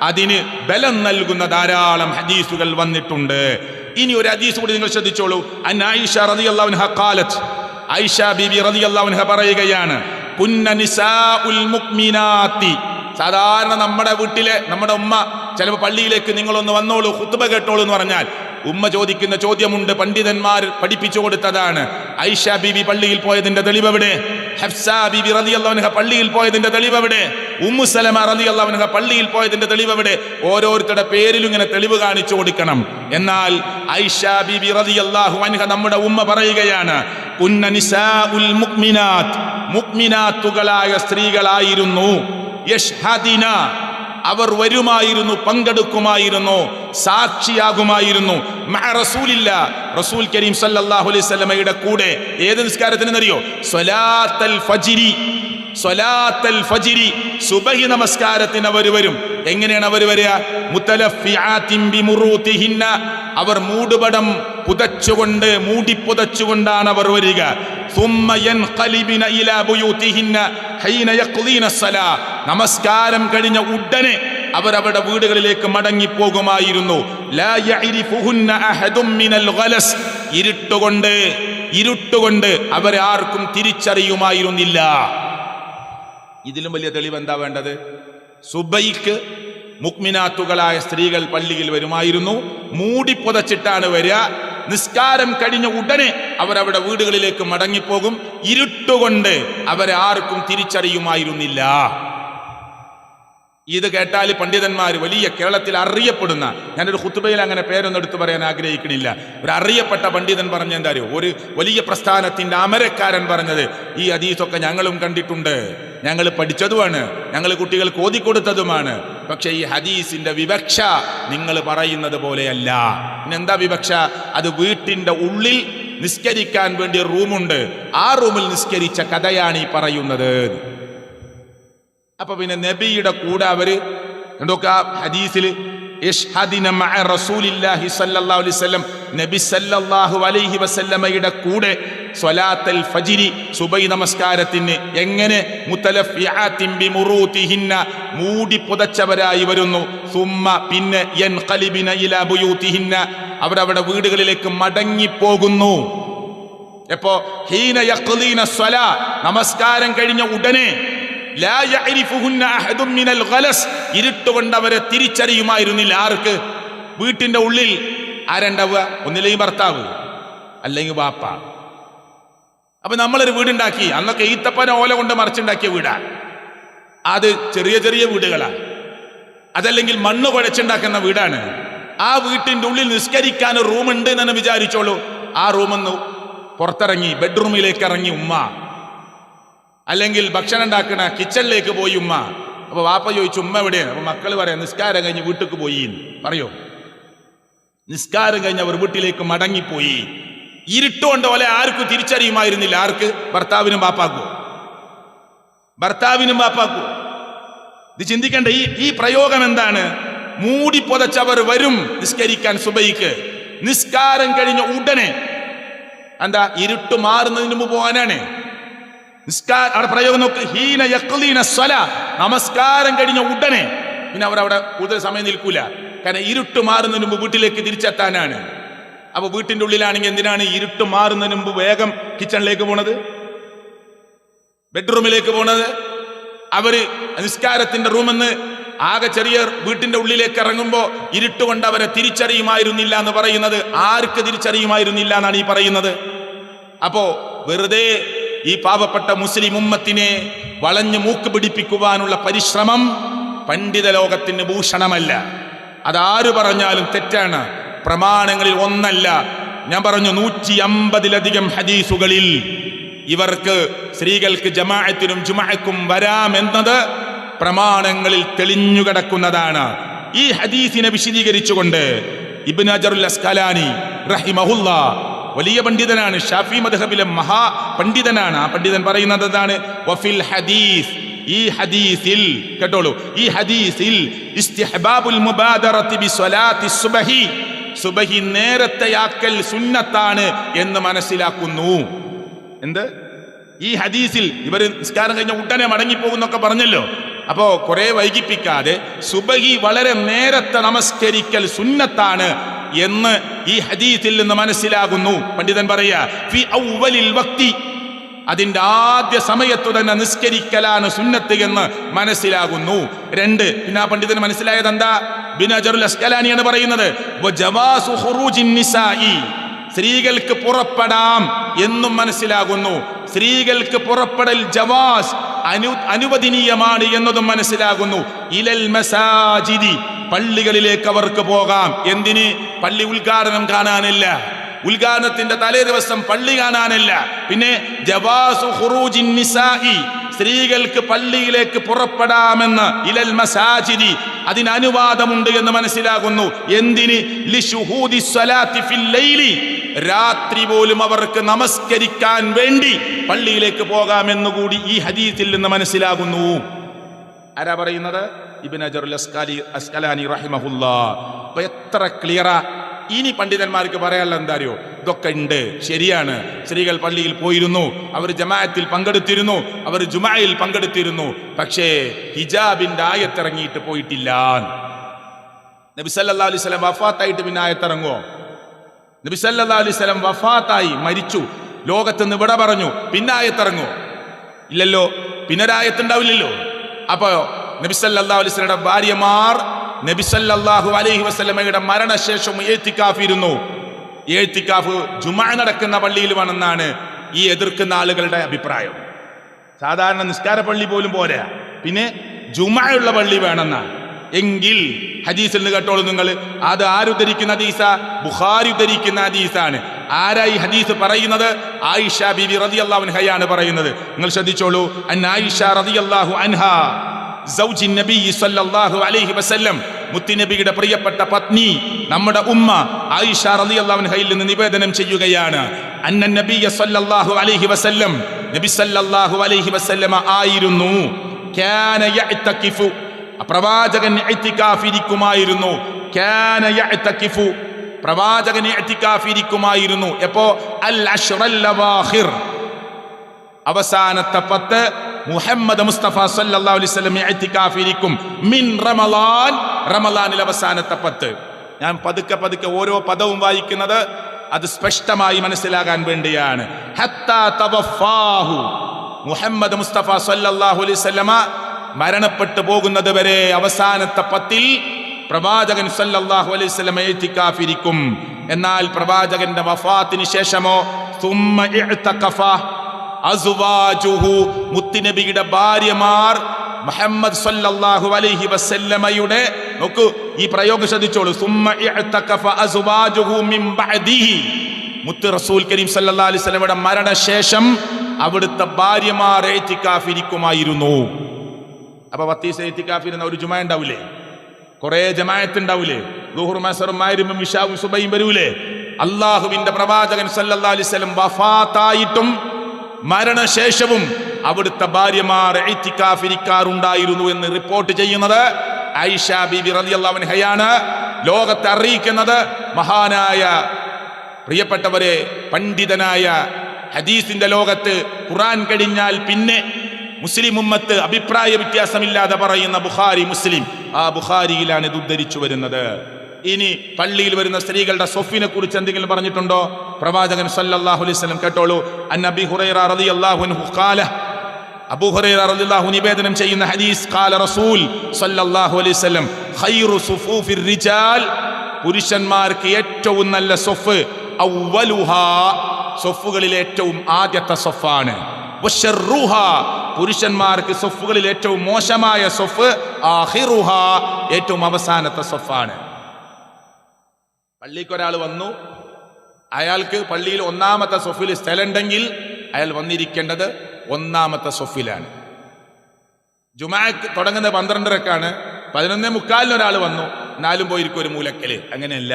അതിന് ബലം നൽകുന്ന ധാരാളം ഹദീസുകൾ വന്നിട്ടുണ്ട്. ഇനി ഒരു ഹദീസ് കൂടി നിങ്ങൾ ശ്രദ്ധിച്ചോളൂ. അൻ ആയിഷ റളിയല്ലാഹു അൻഹ ഖാലത്ത്, ആയിഷ ബീബി റളിയല്ലാഹു അൻഹ പറയുകയാണ്, കുന്ന നിസാഉൽ മുഅ്മിനാത്തി, സാധാരണ നമ്മുടെ വീട്ടിലെ നമ്മുടെ ഉമ്മ ചിലപ്പോൾ പള്ളിയിലേക്ക് നിങ്ങളൊന്ന് വന്നോളൂ, ഖുത്ബ കേട്ടോളൂ എന്ന് പറഞ്ഞാൽ ഉമ്മ ചോദിക്കുന്ന ചോദ്യമുണ്ട്, പണ്ഡിതന്മാർ പഠിപ്പിച്ചു കൊടുത്തതാണ്. ഐഷ ബീബി പള്ളിയിൽ പോയതിന്റെ തെളിവെവിടെ? ഹഫ്സ ബീബി റളിയല്ലാഹു അൻഹ പള്ളിയിൽ പോയതിന്റെ തെളിവെവിടെ? ഉമ്മു സലമ റളിയല്ലാഹു അൻഹ പള്ളിയിൽ പോയതിന്റെ തെളിവെവിടെ? ഓരോരുത്തരുടെ പേരിലും ഇങ്ങനെ തെളിവ് കാണിച്ചു കൊടുക്കണം. എന്നാൽ ഐഷ ബീബി റളിയല്ലാഹു അൻഹ, നമ്മുടെ ഉമ്മ പറയുകയാണ്, കുന്ന നിസാഉൽ മുഅ്മിനാത്ത്, മുഅ്മിനാത്തുകളായ സ്ത്രീകളായിരുന്നു, യഷ്ഹദിന, അവർ വരുമായിരുന്നു, പങ്കെടുക്കുമായിരുന്നു, സാക്ഷിയാകുമായിരുന്നു, മഅ റസൂലില്ല, റസൂൽ കരീം സല്ലല്ലാഹു അലൈഹി വസല്ലമയുടെ കൂടെ. ഏത് നിസ്കാരത്തിനെന്നറിയോ? സ്വലാത്തൽ ഫജ്രി, സ്വലാത്തൽ ഫജ്രി, സുബഹി നമസ്കാരത്തിന് അവർ വരും. എങ്ങനെയാണ് അവർ വരിക? മുതലഫിആത്തിൻ ബിമുറൂതിഹിന്ന, അവർ മൂടുപടം പുതച്ചുകൊണ്ട് മൂടിപ്പുതച്ചുകൊണ്ടാണ് അവർ വരിക. സുമ്മ യൻഖലിബിന ഇലാ ബുയൂതിഹിന്ന ഹൈന യഖ്ളീന സ്വലാ, നമസ്കാരം കഴിഞ്ഞ ഉടനെ അവരവരുടെ വീടുകളിലേക്ക് മടങ്ങിപ്പോകുമായിരുന്നു. ലാ യഅരിഫുഹുന്ന അഹദും മിനൽ ഗലസ്, ഇരുട്ടുകൊണ്ട് അവരെ ആർക്കും തിരിച്ചറിയുമായിരുന്നില്ല. ഇതിലും വലിയ തെളിവ് എന്താ വേണ്ടത്? സുബൈക്ക് മുക്മിനാത്തുകളായ സ്ത്രീകൾ പള്ളിയിൽ വരുമായിരുന്നു. മൂടിപ്പുതച്ചിട്ടാണ് വരിക. നിസ്കാരം കഴിഞ്ഞ ഉടനെ അവരവരുടെ വീടുകളിലേക്ക് മടങ്ങിപ്പോകും. ഇരുട്ടുകൊണ്ട് അവരെ ആർക്കും തിരിച്ചറിയുമായിരുന്നില്ല. ഇത് കേട്ടാൽ പണ്ഡിതന്മാർ വലിയ കേരളത്തിൽ അറിയപ്പെടുന്ന, ഞാനൊരു ഖുത്ബയിൽ അങ്ങനെ പേരൊന്നും എടുത്തു പറയാൻ ആഗ്രഹിക്കണില്ല, ഒരു അറിയപ്പെട്ട പണ്ഡിതൻ പറഞ്ഞ എന്താ അറിയോ? ഒരു വലിയ പ്രസ്ഥാനത്തിന്റെ അമരക്കാരൻ പറഞ്ഞത്, ഈ ഹദീസൊക്കെ ഞങ്ങളും കണ്ടിട്ടുണ്ട്, ഞങ്ങൾ പഠിച്ചതുമാണ്, ഞങ്ങൾ കുട്ടികൾക്ക് ഓതിക്കൊടുത്തതുമാണ്. പക്ഷെ ഈ ഹദീസിന്റെ വിവക്ഷ നിങ്ങൾ പറയുന്നത് പോലെയല്ല. പിന്നെന്താ വിവക്ഷ? അത് വീട്ടിന്റെ ഉള്ളിൽ നിസ്കരിക്കാൻ വേണ്ടി റൂമുണ്ട്, ആ റൂമിൽ നിസ്കരിച്ച കഥയാണ് ഈ പറയുന്നത്. അപ്പൊ പിന്നെ നബിയുടെ കൂടെ അവര് എന്തൊക്കെ ഹദീസിൽ നബി സല്ലല്ലാഹു അലൈഹി വസല്ലമയുടെ കൂടെ സ്വലാത്തൽ ഫജ്രി, സുബൈ നമസ്കാരത്തിന് എങ്ങനെ മുതലഫിആത്തിൻ ബിമുറൂതിഹിന്ന, മൂടി പുതച്ചവരായി വരുന്നു. സുമ്മ പിന്നെ യൻഖലിബിന ഇലാ ബുയൂതിഹിന്ന, അവരവരുടെ വീടുകളിലേക്ക് മടങ്ങിപ്പോകുന്നു. എപ്പോ? ഹീന യഖ്ളീന സ്വലാ, നമസ്കാരം കഴിഞ്ഞ ഉടനെ. ലാ യഅരിഫുഹുന്ന അഹദും മിനൽ ഗലസ്, ഇരുട്ടുകൊണ്ട് അവരെ തിരിച്ചറിയുമായിരുന്നില്ല. ആർക്ക്? വീട്ടിന്റെ ഉള്ളിൽ ആരുണ്ടാവുക? ഒന്നില്ലെങ്കിൽ ഭർത്താവ്, അല്ലെങ്കിൽ ബാപ്പ. അപ്പൊ നമ്മളൊരു വീടുണ്ടാക്കി, അന്നൊക്കെ ഈത്തപ്പന ഓല കൊണ്ട് മറച്ചുണ്ടാക്കിയ വീടാ, അത് ചെറിയ ചെറിയ വീടുകളാണ്. അതല്ലെങ്കിൽ മണ്ണ് കുഴച്ചുണ്ടാക്കുന്ന വീടാണ്. ആ വീട്ടിന്റെ ഉള്ളിൽ നിസ്കരിക്കാൻ ഒരു റൂമുണ്ട് എന്ന് വിചാരിച്ചോളൂ. ആ റൂമെന്ന് പുറത്തിറങ്ങി ബെഡ്റൂമിലേക്ക് ഇറങ്ങി ഉമ്മ, അല്ലെങ്കിൽ ഭക്ഷണം ഉണ്ടാക്കണ കിച്ചണിലേക്ക് പോയി ഉമ്മ. അപ്പൊ വാപ്പ ചോദിച്ചു ഉമ്മ എവിടെയാണ്? അപ്പൊ മക്കൾ പറയാം നിസ്കാരം കഴിഞ്ഞ് വീട്ടിലേക്ക് പോയി പറയോ. നിസ്കാരം കഴിഞ്ഞ് അവർ വീട്ടിലേക്ക് മടങ്ങിപ്പോയി. ഇരുട്ടുകൊണ്ട് പോലെ ആർക്കും തിരിച്ചറിയുമായിരുന്നില്ല. ആർക്ക്? ഭർത്താവിനും ബാപ്പാക്കോ? ഭർത്താവിനും ബാപ്പാക്കോ? ഇത് ചിന്തിക്കേണ്ട. ഈ പ്രയോഗം എന്താണ്? മൂടി പുതച്ചവർ വരും നിസ്കരിക്കാൻ സുബൈക്ക്. നിസ്കാരം കഴിഞ്ഞ ഉടനെ എന്താ? ഇരുട്ട് മാറുന്നതിന് മുമ്പ് പോകാനാണ് അവിടെ പ്രയോഗം. നോക്ക്, ഹീന യഖ്ളീന സ്വലാ, നമസ്കാരം കഴിഞ്ഞ ഉടനെ. പിന്നെ അവരവിടെ കൂടുതൽ സമയം നിൽക്കൂല, കാരണം ഇരുട്ട് മാറുന്നതിന് മുമ്പ് വീട്ടിലേക്ക് തിരിച്ചെത്താനാണ്. അപ്പൊ വീട്ടിന്റെ ഉള്ളിലാണെങ്കിൽ എന്തിനാണ് ഇരുട്ട് മാറുന്നതിന് മുമ്പ് വേഗം കിച്ചണിലേക്ക് പോണത്, ബെഡ്റൂമിലേക്ക് പോണത്? അവര് നിസ്കാരത്തിന്റെ റൂമെന്ന് ആകെ ചെറിയ വീട്ടിന്റെ ഉള്ളിലേക്ക് ഇറങ്ങുമ്പോ ഇരുട്ടുകൊണ്ട് അവരെ തിരിച്ചറിയുമായിരുന്നില്ല എന്ന് പറയുന്നത് ആർക്ക് തിരിച്ചറിയുമായിരുന്നില്ല എന്നാണ് ഈ പറയുന്നത്. അപ്പോ വെറുതെ ഈ പാവപ്പെട്ട മുസ്ലിം ഉമ്മത്തിനെ വളഞ്ഞു മൂക്ക് പിടിപ്പിക്കുവാനുള്ള പരിശ്രമം പണ്ഡിത ലോകത്തിന് ഭൂഷണമല്ല. അതാര് പറഞ്ഞാലും തെറ്റാണ്. പ്രമാണങ്ങളിൽ ഒന്നല്ല. ഞാൻ പറഞ്ഞു 150-ലധികം ഹദീസുകളിൽ ഇവർക്ക് സ്ത്രീകൾക്ക് ജമാഅത്തിനും ജുമഅക്കും വരാമെന്നത് പ്രമാണങ്ങളിൽ തെളിഞ്ഞു കിടക്കുന്നതാണ്. ഈ ഹദീസിനെ വിശദീകരിച്ചുകൊണ്ട് ഇബ്നു ഹജറുൽ അസ്ഖലാനി റഹിമഹുല്ലാ, വലിയ പണ്ഡിതനാണ്, ഷാഫി മദ്ഹബിലെ മഹാ പണ്ഡിതനാണ്. ആ പണ്ഡിതൻ പറയുന്നത് എന്താണ്? വഫിൽ ഹദീസ്, ഈ ഹദീസിൽ കേട്ടോളൂ, ഈ ഹദീസിൽ ഇസ്തിഹ്ബാബുൽ മുബാദറത്തി ബിസ്വലാത്തി സുബ്ഹി, സുബ്ഹി നേരത്തെയാക്കൽ സുന്നത്താണ് എന്ന് മനസ്സിലാക്കുന്നു. എന്ത്? ഈ ഹദീസിൽ ഇവർ നിസ്കാരം കഴിഞ്ഞ ഉടനെ മടങ്ങിപ്പോകുന്നൊക്കെ പറഞ്ഞല്ലോ. അപ്പോ കുറെ വൈകിപ്പിക്കാതെ സുബ്ഹി വളരെ നേരത്തെ നമസ്കരിക്കൽ സുന്നത്താണ് എന്ന് ഈ ഹദീസിൽ നിന്ന് മനസ്സിലാകുന്നു. പണ്ഡിതൻ പറയാ ഫി അവ്വലിൽ വക്തി, അതിന്റെ ആദ്യ സമയത്തു തന്നെ നിസ്കരിക്കലാണ് സുന്നത്ത് എന്ന് മനസ്സിലാകുന്നു. 2, പിന്നെ ആ പണ്ഡിതന് മനസ്സിലായത് എന്താ? ഇബ്നു ഹജറുൽ അസ്ഖലാനിയാണ് പറയുന്നത്, വജവാസു ഖുറൂജിൻ നിസാഇ, സ്ത്രീകൾക്ക് പുറപ്പെടാം എന്നും മനസ്സിലാകുന്നു. സ്ത്രീകൾക്ക് പുറപ്പെടൽ ജവാസ്, അനുവദനീയമാണ് എന്നതും മനസ്സിലാകുന്നു. ഇലൽ മസാജിദി, പള്ളികളിലേക്ക് അവർക്ക് പോകാം. എന്തിന്? പള്ളി ഉദ്ഘാടനം കാണാനില്ല, ഉദ്ഘാടനത്തിന്റെ തലേ ദിവസം പള്ളി കാണാനില്ല. പിന്നെ ജവാസു ഖുറൂജിൻ നിസാഇ, സ്ത്രീകൾക്ക് പള്ളിയിലേക്ക് പുറപ്പെടാമെന്ന് ഇലൽ മസാജിദി, അതിന് അനുവാദമുണ്ട് എന്ന് മനസ്സിലാകുന്നു. എന്തിന്? ലിശുഹൂദി സ്വലാത്തി ഫിൽ ലൈലി, രാത്രി പോലും അവർക്ക് നമസ്കരിക്കാൻ വേണ്ടി പള്ളിയിലേക്ക് പോകാമെന്നുകൂടി ഈ ഹദീസിൽ നിന്ന് മനസ്സിലാകുന്നു. ആരാ പറയുന്നത്? ഇബ്നു ഹജറുൽ അസ്കലാനി റഹിമഹുല്ലാഹ്. അപ്പൊ എത്ര ക്ലിയറാ. ഇനി പണ്ഡിതന്മാർക്ക് പറയാനുള്ള എന്താ അറിയോ? ഇതൊക്കെ ഉണ്ട്, ശരിയാണ്. സ്ത്രീകൾ പള്ളിയിൽ പോയിരുന്നു, അവർ ജമാഅത്തിൽ പങ്കെടുത്തിരുന്നു, അവർ ജുമായിൽ പങ്കെടുത്തിരുന്നു. പക്ഷേ ഹിജാബിന്റെ ആയത്തിറങ്ങിയിട്ട് പോയിട്ടില്ല. നബി സല്ലല്ലാഹു അലൈഹി വസല്ലം വഫാത്തായിട്ട് പിന്നെ ആയത്തിറങ്ങുമോ? നബി സല്ലല്ലാഹു അലൈഹി വസല്ലം വഫാത്തായി, മരിച്ചു, ലോകത്തുനിന്ന് വിട പറഞ്ഞു, പിന്നെ ആയത്തിറങ്ങുമോ? ഇല്ലല്ലോ. പിന്നെ ഒരായത്തുണ്ടാവില്ലല്ലോ. അപ്പോ നബി സല്ലല്ലാഹു അലൈഹി വസല്ലമയുടെ ഭാര്യമാർ നബി സല്ലല്ലാഹു അലൈഹി വസല്ലമയുടെ മരണശേഷം എഴുത്തിക്കാഫിരുന്നു. എഴുത്തിക്കാഫ് ജുമാ നടക്കുന്ന പള്ളിയിൽ വേണമെന്നാണ് ഈ എതിർക്കുന്ന ആളുകളുടെ അഭിപ്രായം. സാധാരണ നിസ്കാര പള്ളി പോലും പോരാ, പിന്നെ ജുമായുള്ള പള്ളി വേണമെന്നാണ്. എങ്കിൽ ഹദീസിൽ നിന്ന് കേട്ടോളൂ നിങ്ങൾ. അത് ആരുദ്ധരിക്കുന്ന ഹദീസ? ബുഖാരി ഉദ്ധരിക്കുന്ന ഹദീസാണ്. ആരായി ഹദീസ് പറയുന്നത്? ആയിഷ ബീബി റളിയല്ലാഹു അൻഹയാണ് പറയുന്നത്. നിങ്ങൾ ശ്രദ്ധിച്ചോളൂ. അൻ ആയിഷ റളിയല്ലാഹു അൻഹാ സൗജി നബി സല്ലല്ലാഹു അലൈഹി വസല്ലം, മുത്തുനബിയുടെ പ്രിയപ്പെട്ട പത്നി നമ്മുടെ ഉമ്മ ആയിഷ റളിയല്ലാഹു അൻഹയിൽ നിന്ന് നിവേദനം ചെയ്യുകയാണ്. അന്ന നബി സല്ലല്ലാഹു അലൈഹി വസല്ലം, നബി സല്ലല്ലാഹു അലൈഹി വസല്ലമ ആയിരുന്നു, കാന യഅ്തകിഫു, പ്രവാചകൻ ഇഅ്തികാഫിരിക്കുമായിരുന്നു. കാന യഅ്തകിഫു, പ്രവാചകൻ ഇഅ്തികാഫിരിക്കുമായിരുന്നു. എപ്പോ? അൽ അശ്റൽ ലവാഖിർ, അവസാനത്തെ 10 മുഹമ്മദ് മുസ്തഫ സല്ലല്ലാഹു അലൈഹി വസല്ലം ഇഅ്തികാഫിരിക്കും. മിൻ റമളാൻ, റമളാനിൽ അവസാനത്തെ 10. ഞാൻ പതുക്കെ പതുക്കെ ഓരോ പദവും വായിക്കുന്നത് അത് സ്പഷ്ടമായി മനസ്സിലാകാൻ വേണ്ടിയാണ്. ഹത്താ തവഫാഹു, മുഹമ്മദ് മുസ്തഫ സല്ലല്ലാഹു അലൈഹി വസല്ലമ മരണപ്പെട്ടു പോകുന്നത് വരെ അവസാനത്തെ 10 പ്രവാചകൻ സല്ലല്ലാഹു അലൈഹി വസല്ലം ഇഅ്തികാഫിരിക്കും. എന്നാൽ പ്രവാചകന്റെ വഫാത്തിന് ശേഷമോ സുമ്മ ഇഅ്തഖഫ അസ്വാജുഹു, മുത്തുനബിയുടെ ഭാര്യമാർ മുഹമ്മദ് സല്ലല്ലാഹു അലൈഹി വസല്ലമയുടെ, നോക്കൂ ഈ പ്രയോഗം ശ്രദ്ധിച്ചോളൂ, സുമ്മ ഇഅ്തഖഫ അസ്വാജുഹു മിൻ ബഅദിഹി, മുത്ത് റസൂൽ കരീം സല്ലല്ലാഹു അലൈഹി വസല്ലമയുടെ മരണശേഷം അവിടുത്തെ ഭാര്യമാർ ഇഅ്തികാഫിരിക്കുമായിരുന്നു. അപ്പൊ 10 ദിവസം ഇഅ്തികാഫിരുന്ന ഒരു ജുമാ ഉണ്ടാവില്ലേ? കുറെ ജമാഅത്ത് ഉണ്ടാവില്ലേ? ദുഹുറും അസ്റും മഗ്രിബും ഇശാഉം സുബഹിയും വരൂലേ? അല്ലാഹുവിന്റെ പ്രവാചകൻ സല്ലല്ലാഹു അലൈഹി വസല്ലം വഫാത്തായിട്ടും മരണശേഷവും അവിടുത്തെ ഭാര്യമാർ ഇഅ്തികാഫിരിക്കാറുണ്ടായിരുന്നു എന്ന് റിപ്പോർട്ട് ചെയ്യുന്നത് ആയിഷ ബീബി റളിയല്ലാഹു അൻഹയാണ്. ലോകത്തെ അറിയിക്കുന്നത് മഹാനായ, പ്രിയപ്പെട്ടവരെ, പണ്ഡിതനായ, ഹദീസിന്റെ ലോകത്ത് ഖുർആൻ കഴിഞ്ഞാൽ പിന്നെ മുസ്ലിം ഉമ്മത്ത് അഭിപ്രായ വ്യത്യാസമില്ലാതെ പറയുന്ന ബുഖാരി, മുസ്ലിം, ആ ബുഖാരിയിലാണ് ഇത് ഉദ്ധരിച്ചു വരുന്നത്. ഇനി പള്ളിയിൽ വരുന്ന സ്ത്രീകളുടെ സൊഫിനെ കുറിച്ച് എന്തെങ്കിലും പറഞ്ഞിട്ടുണ്ടോ? പ്രവാചകൻ സല്ലല്ലാഹു അലൈഹി വസല്ലം കേട്ടോളൂ. അൻ അബീ ഹുറൈറ റളിയല്ലാഹു അൻഹു ഖാല, അബൂ ഹുറൈറ റളിയല്ലാഹു നിവേദനം ചെയ്യുന്ന ഹദീസ്, ഖാല റസൂൽ സല്ലല്ലാഹു അലൈഹി വസല്ലം, ഖൈറു സുഫൂഫിർ റിജാൽ, പുരുഷന്മാർക്ക് ഏറ്റവും നല്ല സൊഫ് അവ്വലുഹാ, സൊഫുകളിൽ ഏറ്റവും ആദ്യത്തെ സൊഫാണ്. വശർറുഹാ, പുരുഷന്മാർക്ക് സൊഫുകളിൽ ഏറ്റവും മോശമായ സൊഫ് ആഖിറുഹാ, ഏറ്റവും അവസാനത്തെ സൊഫാണ്. പള്ളിക്ക് ഒരാൾ വന്നു, അയാൾക്ക് പള്ളിയിൽ 1-ാമത്തെ സൊഫിൽ സ്ഥലമുണ്ടെങ്കിൽ അയാൾ വന്നിരിക്കേണ്ടത് 1-ാമത്തെ സൊഫിലാണ്. ജുമാഅത്ത് തുടങ്ങുന്നത് 12:30-ക്കാണ്. 11:45 ഒരാൾ വന്നു, എന്നാലും പോയിരിക്കും ഒരു മൂലക്കല്. അങ്ങനെയല്ല,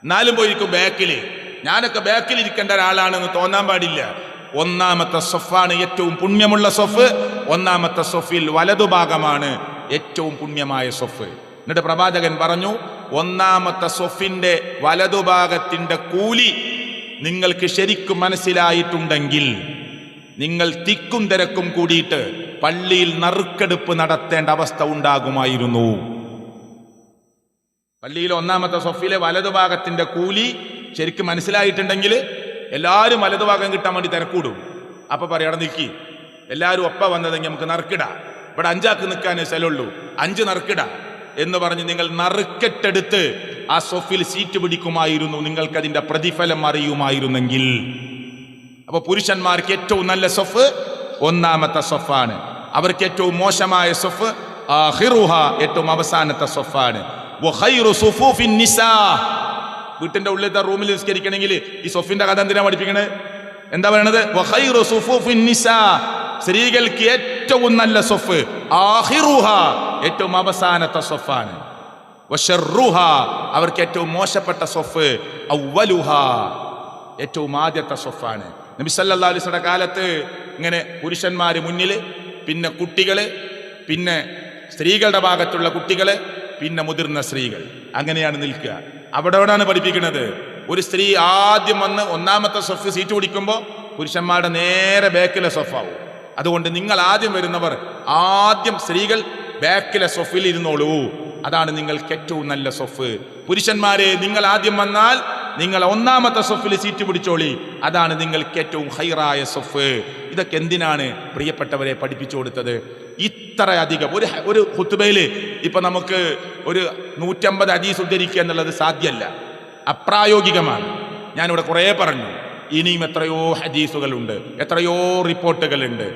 എന്നാലും പോയിരിക്കും ബാക്കില്. ഞാനൊക്കെ ബാക്കിൽ ഇരിക്കേണ്ട ഒരാളാണെന്ന് തോന്നാൻ പാടില്ല. 1-ാമത്തെ സൊഫാണ് ഏറ്റവും പുണ്യമുള്ള സൊഫ്. 1-ാമത്തെ സൊഫിൽ വലതുഭാഗമാണ് ഏറ്റവും പുണ്യമായ സൊഫ്. എന്നിട്ട് പ്രവാചകൻ പറഞ്ഞു, 1-ാമത്തെ സൊഫിന്റെ വലതുഭാഗത്തിന്റെ കൂലി നിങ്ങൾക്ക് ശരിക്കും മനസ്സിലായിട്ടുണ്ടെങ്കിൽ നിങ്ങൾ തിക്കും തിരക്കും കൂടിയിട്ട് പള്ളിയിൽ നറുക്കെടുപ്പ് നടത്തേണ്ട അവസ്ഥ ഉണ്ടാകുമായിരുന്നു. പള്ളിയിൽ 1-ാമത്തെ സൊഫിലെ വലതുഭാഗത്തിന്റെ കൂലി ശരിക്കും മനസ്സിലായിട്ടുണ്ടെങ്കിൽ എല്ലാവരും വലതുഭാഗം കിട്ടാൻ വേണ്ടി തിരക്കൂടും. അപ്പൊ പറയാം, അവിടെ നിൽക്കി, എല്ലാവരും ഒപ്പ വന്നതെങ്കിൽ നമുക്ക് നറുക്കിടാം, ഇവിടെ 5 ആൾക്ക് നിൽക്കാനേ സ്ഥലമുള്ളൂ, 5 നറുക്കിടാം എന്ന് പറഞ്ഞ് നിങ്ങൾ നറുക്കെട്ടെടുത്ത് ആ സൊഫിൽ സീറ്റ് പിടിക്കുമായിരുന്നു, നിങ്ങൾക്കതിന്റെ പ്രതിഫലം അറിയുമായിരുന്നെങ്കിൽ. അപ്പൊ പുരുഷന്മാർക്ക് ഏറ്റവും നല്ല സൊഫ് 1-ാമത്തെ സൊഫാണ്. അവർക്ക് ഏറ്റവും മോശമായ സൊഫ് ആഖിറുഹ, ഏറ്റവും അവസാനത്തെ സൊഫാണ്. വഖൈറു സുഫൂഫിൻ നിസാ, വീട്ടിന്റെ ഉള്ളിലത്തെ റൂമിൽ നിസ്കരിക്കണമെങ്കിൽ ഈ സൊഫിന്റെ കഥ എന്തിനാ പഠിപ്പിക്കണേ? എന്താ പറയണത്? വഖൈറു സുഫൂഫിൻ നിസാ, സ്ത്രീകൾക്ക് ഏറ്റവും നല്ല സൊഫ് ആഖിറുഹ, ഏറ്റവും അവസാനത്തെ സൊഫാണ്. വശർറുഹ, അവർക്ക് ഏറ്റവും മോശപ്പെട്ട സൊഫ് അവ്വലുഹ, ഏറ്റവും ആദ്യത്തെ സൊഫാണ്. നബി സല്ലല്ലാഹു അലൈഹി വസല്ലം കാലത്ത് ഇങ്ങനെ പുരുഷന്മാര് മുന്നിൽ, പിന്നെ കുട്ടികള്, പിന്നെ സ്ത്രീകളുടെ ഭാഗത്തുള്ള കുട്ടികള്, പിന്നെ മുതിർന്ന സ്ത്രീകൾ, അങ്ങനെയാണ് നിൽക്കുക. അവിടെയാണ് പഠിപ്പിക്കുന്നത്. ഒരു സ്ത്രീ ആദ്യം വന്ന് ഒന്നാമത്തെ സൊഫ് സീറ്റ് പിടിക്കുമ്പോൾ പുരുഷന്മാരുടെ നേരെ ബാക്കിലെ സൊഫാവും. അതുകൊണ്ട് നിങ്ങൾ ആദ്യം വരുന്നവർ ആദ്യം സ്ത്രീകൾ ബാക്കിലെ സൊഫിൽ ഇരുന്നോളൂ. അതാണ് നിങ്ങൾക്ക് ഏറ്റവും നല്ല സൊഫ്. പുരുഷന്മാരെ, നിങ്ങൾ ആദ്യം വന്നാൽ നിങ്ങൾ ഒന്നാമത്തെ സൊഫിൽ സീറ്റ് പിടിച്ചോളി. അതാണ് നിങ്ങൾക്ക് ഏറ്റവും ഹൈറായ സൊഫ്. ഇതൊക്കെ എന്തിനാണ് പ്രിയപ്പെട്ടവരെ പഠിപ്പിച്ചു കൊടുത്തത്? ഇത്ര അധികം ഒരു ഖുത്ബയിൽ ഇപ്പൊ നമുക്ക് ഒരു 150 ഹദീസ് ഉദ്ധരിക്കുക എന്നുള്ളത് സാധ്യമല്ല, അപ്രായോഗികമാണ്. ഞാനിവിടെ കുറേ പറഞ്ഞു. ഇനിയും എത്രയോ ഹദീസുകളുണ്ട്, എത്രയോ റിപ്പോർട്ടുകളുണ്ട്.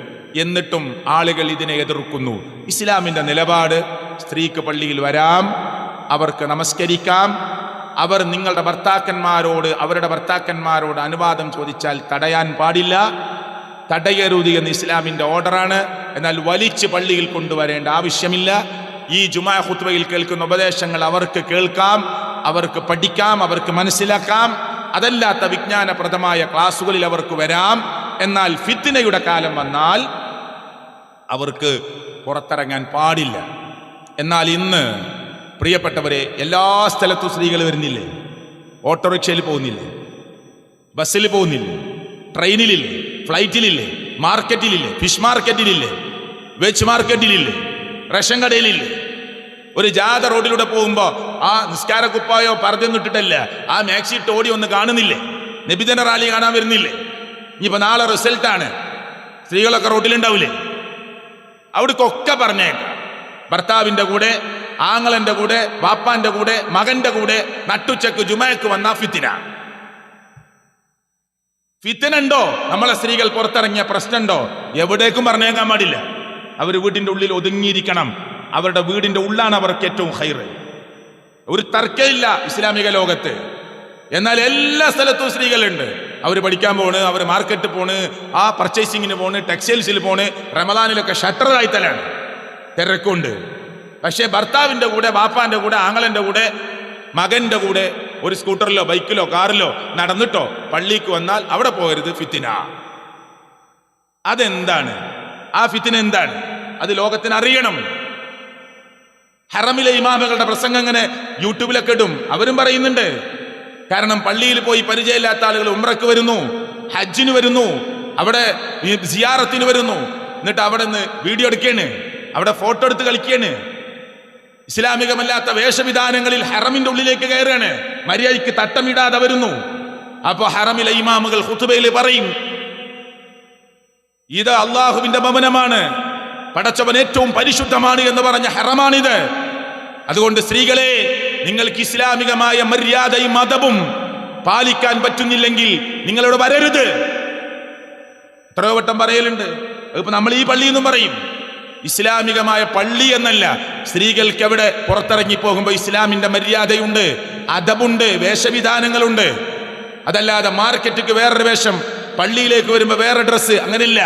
എന്നിട്ടും ആളുകൾ ഇതിനെ എതിർക്കുന്നു. ഇസ്ലാമിന്റെ നിലപാട്, സ്ത്രീക്ക് പള്ളിയിൽ വരാം, അവർക്ക് നമസ്കരിക്കാം, അവർ നിങ്ങളുടെ അവരുടെ ഭർത്താക്കന്മാരോട് അനുവാദം ചോദിച്ചാൽ തടയാൻ പാടില്ല, തടയരുത് എന്ന് ഇസ്ലാമിന്റെ ഓർഡറാണ്. എന്നാൽ വലിച്ച് പള്ളിയിൽ കൊണ്ടുവരേണ്ട ആവശ്യമില്ല. ഈ ജുമാ ഖുത്ബയിൽ കേൾക്കുന്ന ഉപദേശങ്ങൾ അവർക്ക് കേൾക്കാം, അവർക്ക് പഠിക്കാം, അവർക്ക് മനസ്സിലാക്കാം. അതല്ലാത്ത വിജ്ഞാനപ്രദമായ ക്ലാസുകളിൽ അവർക്ക് വരാം. എന്നാൽ ഫിത്നയുടെ കാലം വന്നാൽ അവർക്ക് പുറത്തിറങ്ങാൻ പാടില്ല. എന്നാൽ ഇന്ന് പ്രിയപ്പെട്ടവരെ, എല്ലാ സ്ഥലത്തും സ്ത്രീകൾ വരുന്നില്ലേ? ഓട്ടോറിക്ഷയിൽ പോകുന്നില്ലേ? ബസ്സിൽ പോകുന്നില്ലേ? ട്രെയിനിലില്ലേ? ഫ്ലൈറ്റിലില്ലേ? മാർക്കറ്റിലില്ലേ? ഫിഷ് മാർക്കറ്റിലില്ലേ? വെജ് മാർക്കറ്റിലില്ലേ? റേഷൻ കടയിലില്ലേ? ഒരു ജാഥ റോഡിലൂടെ പോകുമ്പോ ആ നിസ്കാര കുപ്പായോ പറഞ്ഞിട്ടിട്ടല്ല, ആ മാക്സിട്ട് ഓടി ഒന്ന് കാണുന്നില്ലേ? നബിദിന റാലി കാണാൻ വരുന്നില്ലേ? ഇനിയിപ്പോ നാളെ റിസൾട്ടാണ്, സ്ത്രീകളൊക്കെ റോഡിലുണ്ടാവില്ലേ? അവിടേക്കൊക്കെ പറഞ്ഞേക്കാം. ഭർത്താവിന്റെ കൂടെ, ആങ്ങളന്റെ കൂടെ, ബാപ്പാന്റെ കൂടെ, മകന്റെ കൂടെ നട്ടുച്ചക്ക് ജുമയ്ക്ക് വന്ന ഫിത്തിന ഉണ്ടോ? നമ്മളെ സ്ത്രീകൾ പുറത്തിറങ്ങിയ പ്രശ്നമുണ്ടോ? എവിടേക്കും പറഞ്ഞേക്കാൻ പാടില്ല. അവർ വീടിന്റെ ഉള്ളിൽ ഒതുങ്ങിയിരിക്കണം. അവരുടെ വീടിന്റെ ഉള്ളാണ് അവർക്ക് ഏറ്റവും ഹൈറ്. ഒരു തർക്കമില്ല ഇസ്ലാമിക ലോകത്ത്. എന്നാൽ എല്ലാ സ്ഥലത്തും സ്ത്രീകളുണ്ട്. അവർ പഠിക്കാൻ പോണ്, അവർ മാർക്കറ്റിൽ പോണ്, ആ പർച്ചേസിങ്ങിന് പോണ്, ടെക്സ്റ്റൈൽസിൽ പോണ്. റമദാനിലൊക്കെ ഷട്ടറായി തലാണ്, തിരക്കുണ്ട്. പക്ഷേ ഭർത്താവിന്റെ കൂടെ, ബാപ്പാന്റെ കൂടെ, ആങ്ങളന്റെ കൂടെ, മകന്റെ കൂടെ ഒരു സ്കൂട്ടറിലോ ബൈക്കിലോ കാറിലോ നടന്നിട്ടോ പള്ളിക്ക് വന്നാൽ അവിടെ പോകരുത്. ഫിത്തിന. അതെന്താണ്? ആ ഫിത്തിന എന്താണ്? അത് ലോകത്തിന് അറിയണം. ഹറമിലെ ഇമാമുകളുടെ പ്രസംഗം അങ്ങനെ യൂട്യൂബിലൊക്കെ ഇടും. അവരും പറയുന്നുണ്ട്. കാരണം പള്ളിയിൽ പോയി പരിചയമില്ലാത്ത ആളുകൾ ഉംറക്ക് വരുന്നു, ഹജ്ജിന് വരുന്നു, അവിടെ സിയാറത്തിന് വരുന്നു. എന്നിട്ട് അവിടെ നിന്ന് വീഡിയോ എടുക്കുകയാണ്, അവിടെ ഫോട്ടോ എടുത്ത് കളിക്കുകയാണ്. ഇസ്ലാമികമല്ലാത്ത വേഷവിധാനങ്ങളിൽ ഹറമിന്റെ ഉള്ളിലേക്ക് കയറുകയാണ്. മര്യാദയ്ക്ക് തട്ടമിടാതെ വരുന്നു. അപ്പൊ ഹറമിലെ ഇമാമുകൾ ഖുതുബയിൽ പറയും, ഇത് അള്ളാഹുവിന്റെ ഭവനമാണ്, പടച്ചവൻ ഏറ്റവും പരിശുദ്ധമാണ് എന്ന് പറഞ്ഞ ഹറമാണിത്. അതുകൊണ്ട് സ്ത്രീകളെ, നിങ്ങൾക്ക് ഇസ്ലാമികമായ മര്യാദയും മതവും പാലിക്കാൻ പറ്റുന്നില്ലെങ്കിൽ നിങ്ങളോട് വരരുത്. എത്രയോ വട്ടം പറയലുണ്ട്. അതിപ്പോ നമ്മൾ ഈ പള്ളി എന്നും പറയും. ഇസ്ലാമികമായ പള്ളി എന്നല്ല, സ്ത്രീകൾക്ക് എവിടെ പുറത്തിറങ്ങി പോകുമ്പോൾ ഇസ്ലാമിന്റെ മര്യാദയുണ്ട്, അദബുണ്ട്, വേഷവിധാനങ്ങളുണ്ട്. അതല്ലാതെ മാർക്കറ്റിക്ക് വേറൊരു വേഷം, പള്ളിയിലേക്ക് വരുമ്പോൾ വേറെ ഡ്രസ്സ്, അങ്ങനെയില്ല.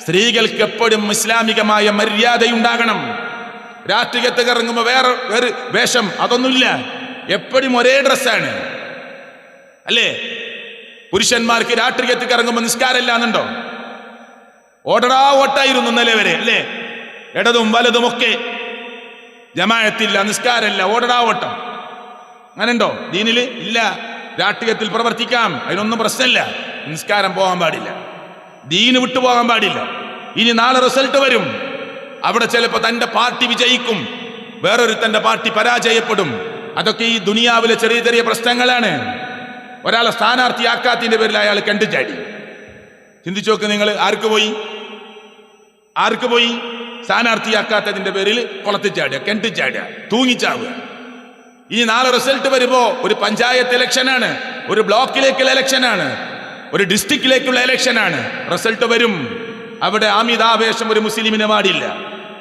സ്ത്രീകൾക്ക് എപ്പോഴും ഇസ്ലാമികമായ മര്യാദയുണ്ടാകണം. രാഷ്ട്രീയത്തേക്ക് ഇറങ്ങുമ്പോൾ വേറെ വേഷം, അതൊന്നുമില്ല. എപ്പോഴും ഒരേ ഡ്രസ്സാണ്, അല്ലേ? പുരുഷന്മാർക്ക് രാഷ്ട്രീയത്തേക്ക് ഇറങ്ങുമ്പോൾ നിസ്കാരമില്ല എന്നുണ്ടോ? ഓടടാ ഓട്ടായിരുന്നു ഇന്നലെ വരെ, അല്ലേ? ഇടതും വലതുമൊക്കെ ജമാഅത്തില്ല, നിസ്കാരമില്ല, ഓടടാ ഓട്ടം. അങ്ങനെ ഉണ്ടോ ദീനില്? ഇല്ല. രാഷ്ട്രീയത്തിൽ പ്രവർത്തിക്കാം, അതിനൊന്നും പ്രശ്നമില്ല. നിസ്കാരം പോകാൻ പാടില്ല, ദീന് വിട്ടുപോകാൻ പാടില്ല. ഇനി നാളെ റിസൾട്ട് വരും. അവിടെ ചിലപ്പോൾ തന്റെ പാർട്ടി വിജയിക്കും, വേറൊരു തന്റെ പാർട്ടി പരാജയപ്പെടും. അതൊക്കെ ഈ ദുനിയാവിലെ ചെറിയ ചെറിയ പ്രശ്നങ്ങളാണ്. ഒരാളെ സ്ഥാനാർത്ഥിയാക്കാത്തിന്റെ പേരിൽ അയാൾ കണ്ടുചാടി. ചിന്തിച്ചു നോക്ക് നിങ്ങൾ. ആർക്ക് പോയി സ്ഥാനാർത്ഥിയാക്കാത്തതിന്റെ പേരിൽ കുളത്തിച്ചാടുക, കെട്ടിച്ചാടുക, തൂങ്ങിച്ചാവുക. ഇനി നാളെ റിസൾട്ട് വരുമ്പോ ഒരു പഞ്ചായത്ത് ഇലക്ഷനാണ്, ഒരു ബ്ലോക്കിലേക്കുള്ള ഇലക്ഷനാണ്, ഒരു ഡിസ്ട്രിക്റ്റിലേക്കുള്ള ഇലക്ഷനാണ്. റിസൾട്ട് വരും. അവിടെ അമിതാവേശം ഒരു മുസ്ലിമിന് പാടില്ല.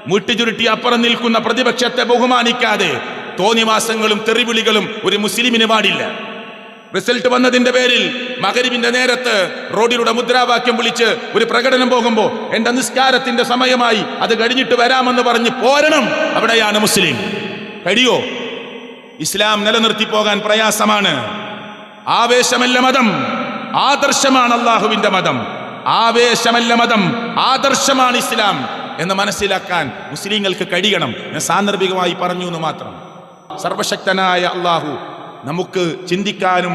മുട്ടിച്ചുരുട്ടി അപ്പുറം നിൽക്കുന്ന പ്രതിപക്ഷത്തെ ബഹുമാനിക്കാതെ തോന്നിവാസങ്ങളും തെറിവിളികളും ഒരു മുസ്ലിമിന് പാടില്ല. റിസൾട്ട് വന്നതിന്റെ പേരിൽ മഗ്‌രിബിന്റെ നേരത്ത് റോഡിലൂടെ മുദ്രാവാക്യം വിളിച്ച് ഒരു പ്രകടനം പോകുമ്പോ എന്റെ നിസ്കാരത്തിന്റെ സമയമായി, അത് കഴിഞ്ഞിട്ട് വരാമെന്ന് പറഞ്ഞ് പോരണം. അവിടെയാണ് മുസ്ലിം. കഴിയോ? ഇസ്ലാം നിലനിർത്തി പോകാൻ പ്രയാസമാണ്. ആവേശമല്ല മതം, ആദർശമാണ് അള്ളാഹുവിന്റെ മതം, ആവേശമല്ല മതം, ആദർശമാണ് ഇസ്ലാം എന്ന് മനസ്സിലാക്കാൻ മുസ്ലിങ്ങൾക്ക് കഴിയണം. ഞാൻ സാന്ദർഭികമായി പറഞ്ഞു എന്ന് മാത്രം. സർവശക്തനായ അള്ളാഹു നമുക്ക് ചിന്തിക്കാനും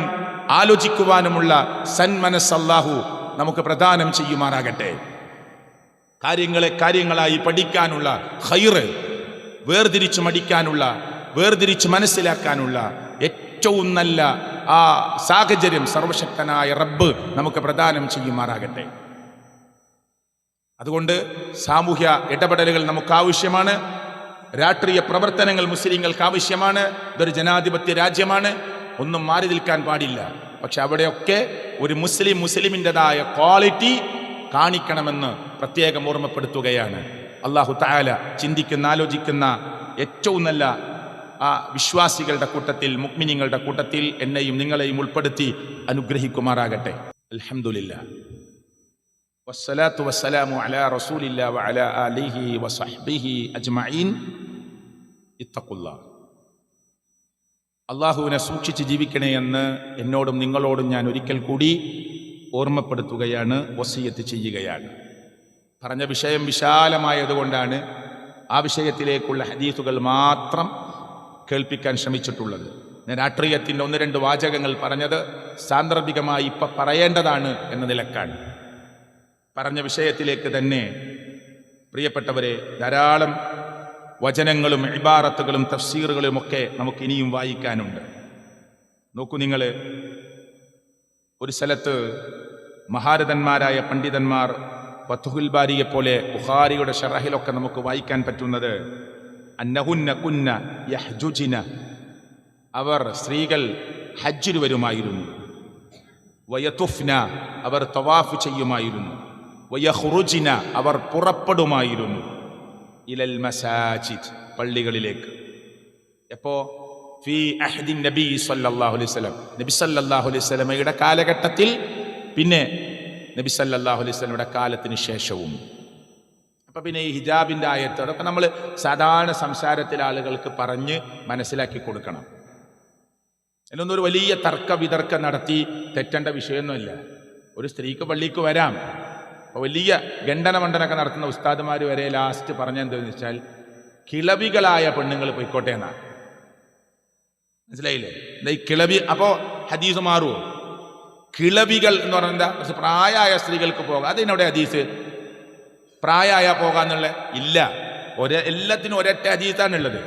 ആലോചിക്കുവാനുമുള്ള സന്മനസ് അള്ളാഹു നമുക്ക് പ്രദാനം ചെയ്യുമാറാകട്ടെ. കാര്യങ്ങളെ കാര്യങ്ങളായി പഠിക്കാനുള്ള ഖൈറ്, വേർതിരിച്ച് മടിക്കാനുള്ള, വേർതിരിച്ച് മനസ്സിലാക്കാനുള്ള ഏറ്റവും നല്ല ആ സാഹചര്യം സർവശക്തനായ റബ്ബ് നമുക്ക് പ്രദാനം ചെയ്യുമാറാകട്ടെ. അതുകൊണ്ട് സാമൂഹ്യ ഇടപെടലുകൾ നമുക്ക് ആവശ്യമാണ്. രാഷ്ട്രീയ പ്രവർത്തനങ്ങൾ മുസ്ലിങ്ങൾക്ക് ആവശ്യമാണ്. ഇതൊരു ജനാധിപത്യ രാജ്യമാണ്, ഒന്നും മാറി നിൽക്കാൻ പാടില്ല. പക്ഷെ അവിടെയൊക്കെ ഒരു മുസ്ലിമിൻ്റെതായ ക്വാളിറ്റി കാണിക്കണമെന്ന് പ്രത്യേകം ഓർമ്മപ്പെടുത്തുകയാണ്. അല്ലാഹു തആല ചിന്തിക്കുന്ന ആലോചിക്കുന്ന ഏറ്റവും നല്ല ആ വിശ്വാസികളുടെ കൂട്ടത്തിൽ, മുഅ്മിനീങ്ങളുടെ കൂട്ടത്തിൽ എന്നെയും നിങ്ങളെയും ഉൾപ്പെടുത്തി അനുഗ്രഹിക്കുമാറാകട്ടെ. അൽഹംദുലില്ലാഹ് വസ്സലാത്തു വസ്സലാമു അലാ റസൂലില്ലാ വഅലാ ആലിഹി വസഹ്ബിഹി അജ്മഈൻ. ഇത്തഖുല്ലാഹ്. അള്ളാഹുവിനെ സൂക്ഷിച്ച് ജീവിക്കണേ എന്ന് എന്നോടും നിങ്ങളോടും ഞാൻ ഒരിക്കൽ കൂടി ഓർമ്മപ്പെടുത്തുകയാണ്, വസിയത്ത് ചെയ്യുകയാണ്. പറഞ്ഞ വിഷയം വിശാലമായതുകൊണ്ടാണ് ആ വിഷയത്തിലേക്കുള്ള ഹദീസുകൾ മാത്രം കേൾപ്പിക്കാൻ ശ്രമിച്ചിട്ടുള്ളത്. ഞാൻ രാഷ്ട്രീയത്തിൻ്റെ 1-2 വാചകങ്ങൾ പറഞ്ഞത് സാന്ദർഭികമായി ഇപ്പം പറയേണ്ടതാണ് എന്ന നിലക്കാണ്. പറഞ്ഞ വിഷയത്തിലേക്ക് തന്നെ പ്രിയപ്പെട്ടവരെ, ധാരാളം വചനങ്ങളും ഇബാറത്തുകളും തഫ്സീറുകളും ഒക്കെ നമുക്ക് ഇനിയും വായിക്കാനുണ്ട്. നോക്കൂ നിങ്ങൾ, ഒരു സ്ഥലത്ത് മഹാരഥന്മാരായ പണ്ഡിതന്മാർ ഫത്ഹുൽ ബാരിയെ പോലെ ബുഖാരിയുടെ ഷറഹിലൊക്കെ നമുക്ക് വായിക്കാൻ പറ്റുന്നത് അന്നഹുന്ന കുന്ന യഹ്ജുജിന, അവർ സ്ത്രീകൾ ഹജ്ജിന് വരുമായിരുന്നു. വയതുഫ്ന, അവർ തവാഫ് ചെയ്യുമായിരുന്നു. വയഖ്റുജിന, അവർ പുറപ്പെടുമായിരുന്നു. ഇലൽ മസാജിദ്, പള്ളികളിലേക്ക്. എപ്പോ? ഫീ അഹ്ദിൻ നബി സല്ലല്ലാഹു അലൈഹി വസല്ലം, നബി സല്ലല്ലാഹു അലൈഹി വസല്ലമയുടെ കാലഘട്ടത്തിൽ, പിന്നെ നബി സല്ലല്ലാഹു അലൈഹി വസല്ലമയുടെ കാലത്തിന് ശേഷവും. അപ്പം പിന്നെ ഈ ഹിജാബിൻ്റെ ആയത്ത് അതൊക്കെ നമ്മൾ സാധാരണ സംസാരത്തിൽ ആളുകൾക്ക് പറഞ്ഞ് മനസ്സിലാക്കി കൊടുക്കണം. അതിനൊന്നും ഒരു വലിയ തർക്ക വിതർക്കം നടത്തി തെറ്റേണ്ട വിഷയമൊന്നുമില്ല. ഒരു സ്ത്രീക്ക് പള്ളിക്ക് വരാം. അപ്പോൾ വലിയ ഗണ്ഡന മണ്ഡനമൊക്കെ നടത്തുന്ന ഉസ്താദുമാർ വരെ ലാസ്റ്റ് പറഞ്ഞെന്തെന്ന് വെച്ചാൽ കിളവികളായ പെണ്ണുങ്ങൾ പോയിക്കോട്ടെ എന്നാണ്. മനസ്സിലായില്ലേ? എന്താ ഈ കിളവി? അപ്പോൾ ഹദീസ് മാറുമോ? കിളവികൾ എന്ന് പറഞ്ഞാൽ എന്താ? കുറച്ച് പ്രായമായ സ്ത്രീകൾക്ക് പോകാം. അതിനോടെ ഹദീസ് പ്രായമായ പോകാന്നുള്ള ഇല്ല. എല്ലാത്തിനും ഒരൊറ്റ ഹദീസാണുള്ളത്.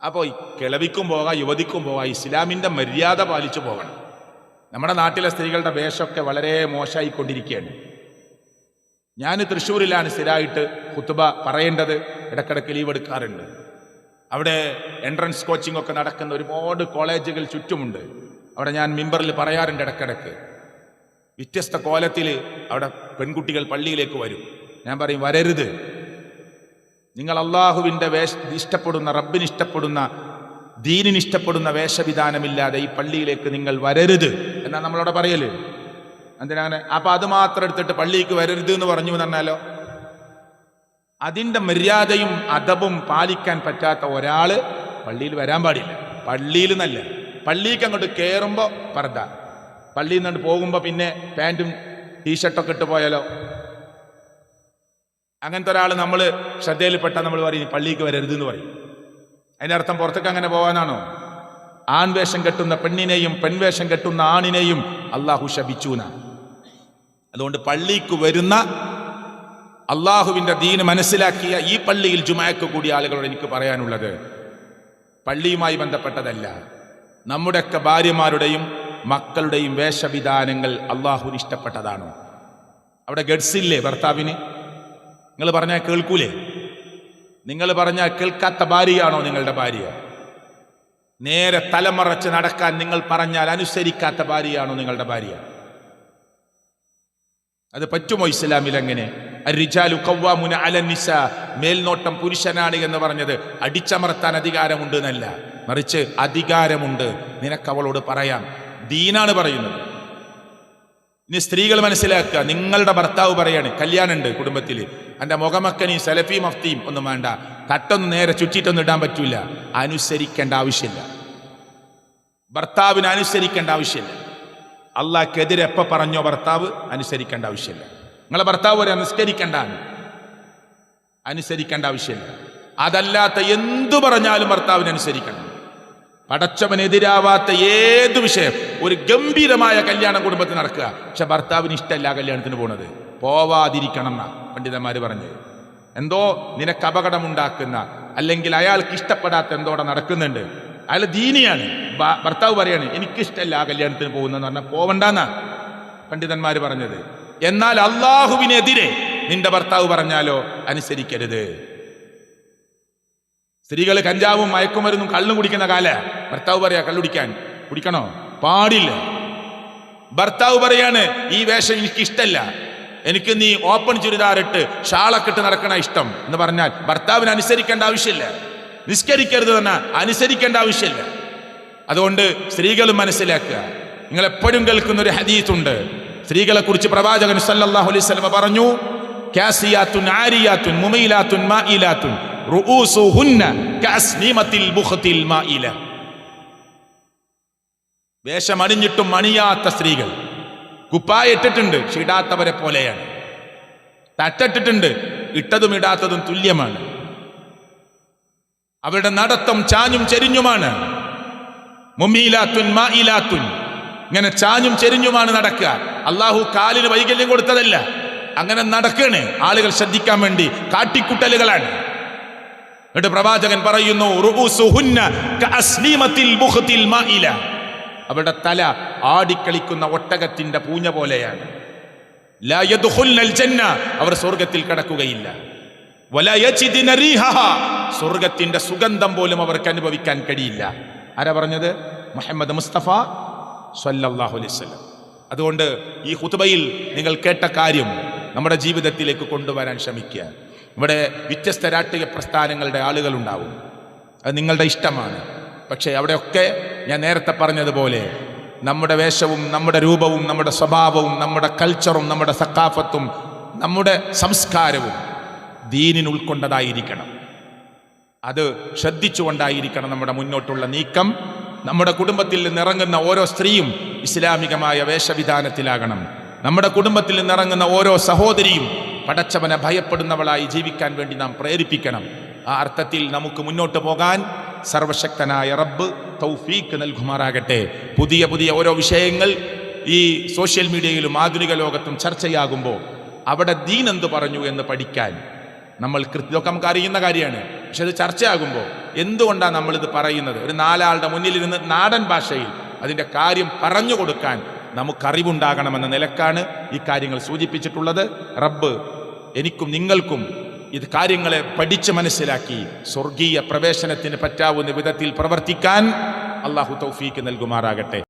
അപ്പോൾ കിളവിക്കും പോകാം, യുവതിക്കും പോകാം. ഇസ്ലാമിൻ്റെ മര്യാദ പാലിച്ചു പോകണം. നമ്മുടെ നാട്ടിലെ സ്ത്രീകളുടെ വേഷമൊക്കെ വളരെ മോശമായിക്കൊണ്ടിരിക്കുകയാണ്. ഞാൻ തൃശ്ശൂരിലാണ് സ്ഥിരമായിട്ട് ഖുത്ബ പറയേണ്ടത്. ഇടക്കിടക്ക് ലീവ് എടുക്കാറുണ്ട്. അവിടെ എൻട്രൻസ് കോച്ചിങ് ഒക്കെ നടക്കുന്ന ഒരുപാട് കോളേജുകൾ ചുറ്റുമുണ്ട്. അവിടെ ഞാൻ മിമ്പറിൽ പറയാറുണ്ട് ഇടക്കിടക്ക്. വ്യത്യസ്ത കോലത്തിൽ അവിടെ പെൺകുട്ടികൾ പള്ളിയിലേക്ക് വരും. ഞാൻ പറയും, വരരുത്. നിങ്ങൾ അള്ളാഹുവിൻ്റെ ഇഷ്ടപ്പെടുന്ന, റബ്ബിന് ഇഷ്ടപ്പെടുന്ന, ദീനിന് ഇഷ്ടപ്പെടുന്ന വേഷവിധാനമില്ലാതെ ഈ പള്ളിയിലേക്ക് നിങ്ങൾ വരരുത് എന്നാ നമ്മളവിടെ പറയല്. എന്തിനാണ്? അപ്പം അത് മാത്രം എടുത്തിട്ട് പള്ളിക്ക് വരരുത് എന്ന് പറഞ്ഞു എന്ന് പറഞ്ഞാലോ? അതിൻ്റെ മര്യാദയും അദബും പാലിക്കാൻ പറ്റാത്ത ഒരാൾ പള്ളിയിൽ വരാൻ പാടില്ല. പള്ളിയിൽ നല്ല പള്ളിക്ക് അങ്ങോട്ട് കയറുമ്പോൾ പർദ്ദ, പള്ളിയിൽ നിന്ന് പോകുമ്പോൾ പിന്നെ പാൻറ്റും ടീഷർട്ടൊക്കെ ഇട്ട് പോയാലോ? അങ്ങനത്തെ ഒരാൾ നമ്മൾ ശ്രദ്ധയിൽപ്പെട്ടാൽ നമ്മൾ പറയും പള്ളിക്ക് വരരുത് എന്ന് പറയും. അതിൻ്റെ അർത്ഥം പുറത്തേക്ക് അങ്ങനെ പോകാനാണോ? ആൺവേഷം കെട്ടുന്ന പെണ്ണിനെയും പെൺവേഷം കെട്ടുന്ന ആണിനെയും അള്ളാഹു ശപിച്ചൂന. അതുകൊണ്ട് പള്ളിക്ക് വരുന്ന, അള്ളാഹുവിൻ്റെ ദീന് മനസ്സിലാക്കിയ ഈ പള്ളിയിൽ ജുമാക്ക് കൂടിയ ആളുകളോട് എനിക്ക് പറയാനുള്ളത്, പള്ളിയുമായി ബന്ധപ്പെട്ടതല്ല, നമ്മുടെയൊക്കെ ഭാര്യമാരുടെയും മക്കളുടെയും വേഷവിധാനങ്ങൾ അള്ളാഹുവിന് ഇഷ്ടപ്പെട്ടതാണോ? അവിടെ ഗഡ്സില്ലേ ഭർത്താവിന്? നിങ്ങൾ പറഞ്ഞാൽ കേൾക്കൂലേ? നിങ്ങൾ പറഞ്ഞാൽ കേൾക്കാത്ത ഭാര്യയാണോ നിങ്ങളുടെ ഭാര്യ? നേരെ തലമറച്ച് നടക്കാൻ നിങ്ങൾ പറഞ്ഞാൽ അനുസരിക്കാത്ത ഭാര്യയാണോ നിങ്ങളുടെ ഭാര്യ? അത് പറ്റുമോ ഇസ്ലാമിൽ? അങ്ങനെ അർരിജാലു ഖവ്വാമുന അലൻ നിസാ, മേൽനോട്ടം പുരുഷനാണ് എന്ന് പറഞ്ഞത് അടിച്ചമർത്താൻ അധികാരമുണ്ട് എന്നല്ല, മറിച്ച് അധികാരമുണ്ട്. നിനക്ക് അവളോട് പറയാം. ദീനാണ് പറയുന്നത്. ഇനി സ്ത്രീകൾ മനസ്സിലാക്കുക, നിങ്ങളുടെ ഭർത്താവ് പറയാണ്, കല്യാണമുണ്ട് കുടുംബത്തിൽ, എൻ്റെ മുഖമക്കനെയും സലഫി മഫ്തിയും ഒന്നും വേണ്ട, തട്ടൊന്നും നേരെ ചുറ്റിട്ടൊന്നും ഇടാൻ പറ്റൂല. അനുസരിക്കേണ്ട ആവശ്യമില്ല. ഭർത്താവിന് അനുസരിക്കേണ്ട ആവശ്യമില്ല. അള്ളാഹ്ക്കെതിരെ എപ്പോൾ പറഞ്ഞോ ഭർത്താവ് അനുസരിക്കേണ്ട ആവശ്യമില്ല. നിങ്ങളെ ഭർത്താവ് പറയാൻ അനുസരിക്കേണ്ട ആവശ്യമില്ല. അതല്ലാത്ത എന്തു പറഞ്ഞാലും ഭർത്താവിന് അനുസരിക്കണം. പടച്ചവനെതിരാവാത്ത ഏത് വിഷയം, ഒരു ഗംഭീരമായ കല്യാണം കുടുംബത്തിൽ നടക്കുക, പക്ഷെ ഭർത്താവിന് ഇഷ്ടമല്ല കല്യാണത്തിന് പോണത്, പോവാതിരിക്കണം എന്നാ പണ്ഡിതന്മാര് പറഞ്ഞത്. എന്തോ നിനക്ക് അപകടമുണ്ടാക്കുന്ന അല്ലെങ്കിൽ അയാൾക്ക് ഇഷ്ടപ്പെടാത്ത എന്തോടെ നടക്കുന്നുണ്ട്, അയാൾ ദീനിയാണ്, ഭർത്താവ് പറയാണ് എനിക്കിഷ്ടമല്ല ആ കല്യാണത്തിന് പോകുന്നതെന്ന് പറഞ്ഞാൽ പോവണ്ടെന്നാ പണ്ഡിതന്മാര് പറഞ്ഞത്. എന്നാൽ അള്ളാഹുവിനെതിരെ നിന്റെ ഭർത്താവ് പറഞ്ഞാലോ അനുസരിക്കരുത്. സ്ത്രീകൾ കഞ്ചാവും മയക്കുമരുന്നും കള്ളും കുടിക്കുന്ന കാല ഭർത്താവ് പറയാ കുടിക്കണോ? പാടില്ല. ഭർത്താവ് പറയാണ് ഈ വേഷം എനിക്കിഷ്ടല്ല, എനിക്ക് നീ ഓപ്പൺ ചുരിദാറിട്ട് ഷാളൊക്കെ ഇട്ട് നടക്കണ ഇഷ്ടം എന്ന് പറഞ്ഞാൽ ഭർത്താവിന് അനുസരിക്കേണ്ട ആവശ്യമില്ല. നിസ്കരിക്കരുത് തന്നെ അനുസരിക്കേണ്ട ആവശ്യമില്ല. അതുകൊണ്ട് സ്ത്രീകളും മനസ്സിലാക്കുക. നിങ്ങൾ എപ്പോഴും കേൾക്കുന്ന ഒരു ഹദീസുണ്ട്, സ്ത്രീകളെ കുറിച്ച് പ്രവാചകൻ സല്ലല്ലാഹു അലൈഹി വസല്ലം പറഞ്ഞു, കാസിയാത്തുൻ ആരിയാത്തുൻ മുമൈലാത്തുൻ മായിലാത്തുൻ റൂസുഹുന്ന കഅസ്നിമത്തിൽ ബുഖത്തിൽ മായില. വേഷമണിഞ്ഞിട്ടും മണിയാത്ത സ്ത്രീകൾ, കുപ്പായ ഇട്ടിട്ടുണ്ട് ഇടാത്തവരെ പോലെയാണ്, തട്ടിട്ടിട്ടുണ്ട് ഇട്ടതും ഇടാത്തതും തുല്യമാണ്. അവരുടെ നടത്തം ചാഞ്ഞും ചെരിഞ്ഞുമാണ്. മുമീലാത്തുൻ മായിലാത്തുൻ, ഇങ്ങനെ ചാഞ്ഞും ചെരിഞ്ഞുമാണ് നടക്കുക. അള്ളാഹു കാലിന് വൈകല്യം കൊടുത്തതല്ല, അങ്ങനെ നടക്കണേ ആളുകൾ ശ്രദ്ധിക്കാൻ വേണ്ടി കാട്ടിക്കുട്ടലുകളാണ്. എന്നിട്ട് പ്രവാചകൻ പറയുന്നു, റൂസുഹുന്ന കഅസ്നിമത്തിൽ ബുഖത്തിൽ മായില, അവരുടെ തല ആടിക്കളിക്കുന്ന ഒട്ടകത്തിന്റെ പൂഞ്ഞ പോലെയാണ്. ലാ യദ്ഖുൽനൽ ജന്ന, അവർ സ്വർഗ്ഗത്തിൽ കടക്കുകയില്ല. വലാ യജിദ്ന റീഹഹ, സ്വർഗ്ഗത്തിന്റെ സുഗന്ധം പോലും അവർക്ക് അനുഭവിക്കാൻ കഴിയില്ല. ആരാ പറഞ്ഞത്? മുഹമ്മദ് മുസ്തഫ സ്വല്ലല്ലാഹു അലൈഹി വസല്ലം. അതുകൊണ്ട് ഈ ഖുതുബയിൽ നിങ്ങൾ കേട്ട കാര്യം നമ്മുടെ ജീവിതത്തിലേക്ക് കൊണ്ടുവരാൻ ശ്രമിക്കുക. ഇവിടെ വ്യത്യസ്ത രാഷ്ട്രീയ പ്രസ്ഥാനങ്ങളുടെ ആളുകളുണ്ടാവും, അത് നിങ്ങളുടെ ഇഷ്ടമാണ്. പക്ഷേ അവിടെയൊക്കെ ഞാൻ നേരത്തെ പറഞ്ഞതുപോലെ നമ്മുടെ വേഷവും നമ്മുടെ രൂപവും നമ്മുടെ സ്വഭാവവും നമ്മുടെ കൾച്ചറും നമ്മുടെ സഖാഫത്തും നമ്മുടെ സംസ്കാരവും ദീനിന് ഉൾക്കൊണ്ടതായിരിക്കണം. അത് ശ്രദ്ധിച്ചുകൊണ്ടായിരിക്കണം നമ്മുടെ മുന്നോട്ടുള്ള നീക്കം. നമ്മുടെ കുടുംബത്തിൽ നിന്നിറങ്ങുന്ന ഓരോ സ്ത്രീയും ഇസ്ലാമികമായ വേഷവിധാനത്തിലാകണം. നമ്മുടെ കുടുംബത്തിൽ നിന്നിറങ്ങുന്ന ഓരോ സഹോദരിയും പടച്ചവനെ ഭയപ്പെടുന്നവളായി ജീവിക്കാൻ വേണ്ടി നാം പ്രേരിപ്പിക്കണം. ആ അർത്ഥത്തിൽ നമുക്ക് മുന്നോട്ട് പോകാൻ സർവശക്തനായ റബ്ബ് തൗഫീഖ് നൽകുമാറാകട്ടെ. പുതിയ പുതിയ ഓരോ വിഷയങ്ങൾ ഈ സോഷ്യൽ മീഡിയയിലും ആധുനിക ലോകത്തും ചർച്ചയാകുമ്പോൾ അവിടെ ദീൻ എന്ത് പറഞ്ഞു എന്ന് പഠിക്കാൻ നമ്മൾ ഇതൊക്കെ നമുക്ക് അറിയുന്ന കാര്യമാണ്. പക്ഷെ അത് ചർച്ചയാകുമ്പോൾ എന്തുകൊണ്ടാണ് നമ്മളിത് പറയുന്നത്? ഒരു നാലാളുടെ മുന്നിൽ ഇരുന്ന് നാടൻ ഭാഷയിൽ അതിൻ്റെ കാര്യം പറഞ്ഞു കൊടുക്കാൻ നമുക്കറിവുണ്ടാകണമെന്ന നിലക്കാണ് ഈ കാര്യങ്ങൾ സൂചിപ്പിച്ചിട്ടുള്ളത്. റബ്ബ് എനിക്കും നിങ്ങൾക്കും ഇത് കാര്യങ്ങളെ പഠിച്ച് മനസ്സിലാക്കി സ്വർഗീയ പ്രവേശനത്തിന് പറ്റാവുന്ന വിധത്തിൽ പ്രവർത്തിക്കാൻ അള്ളാഹു തൗഫീക്ക് നൽകുമാറാകട്ടെ.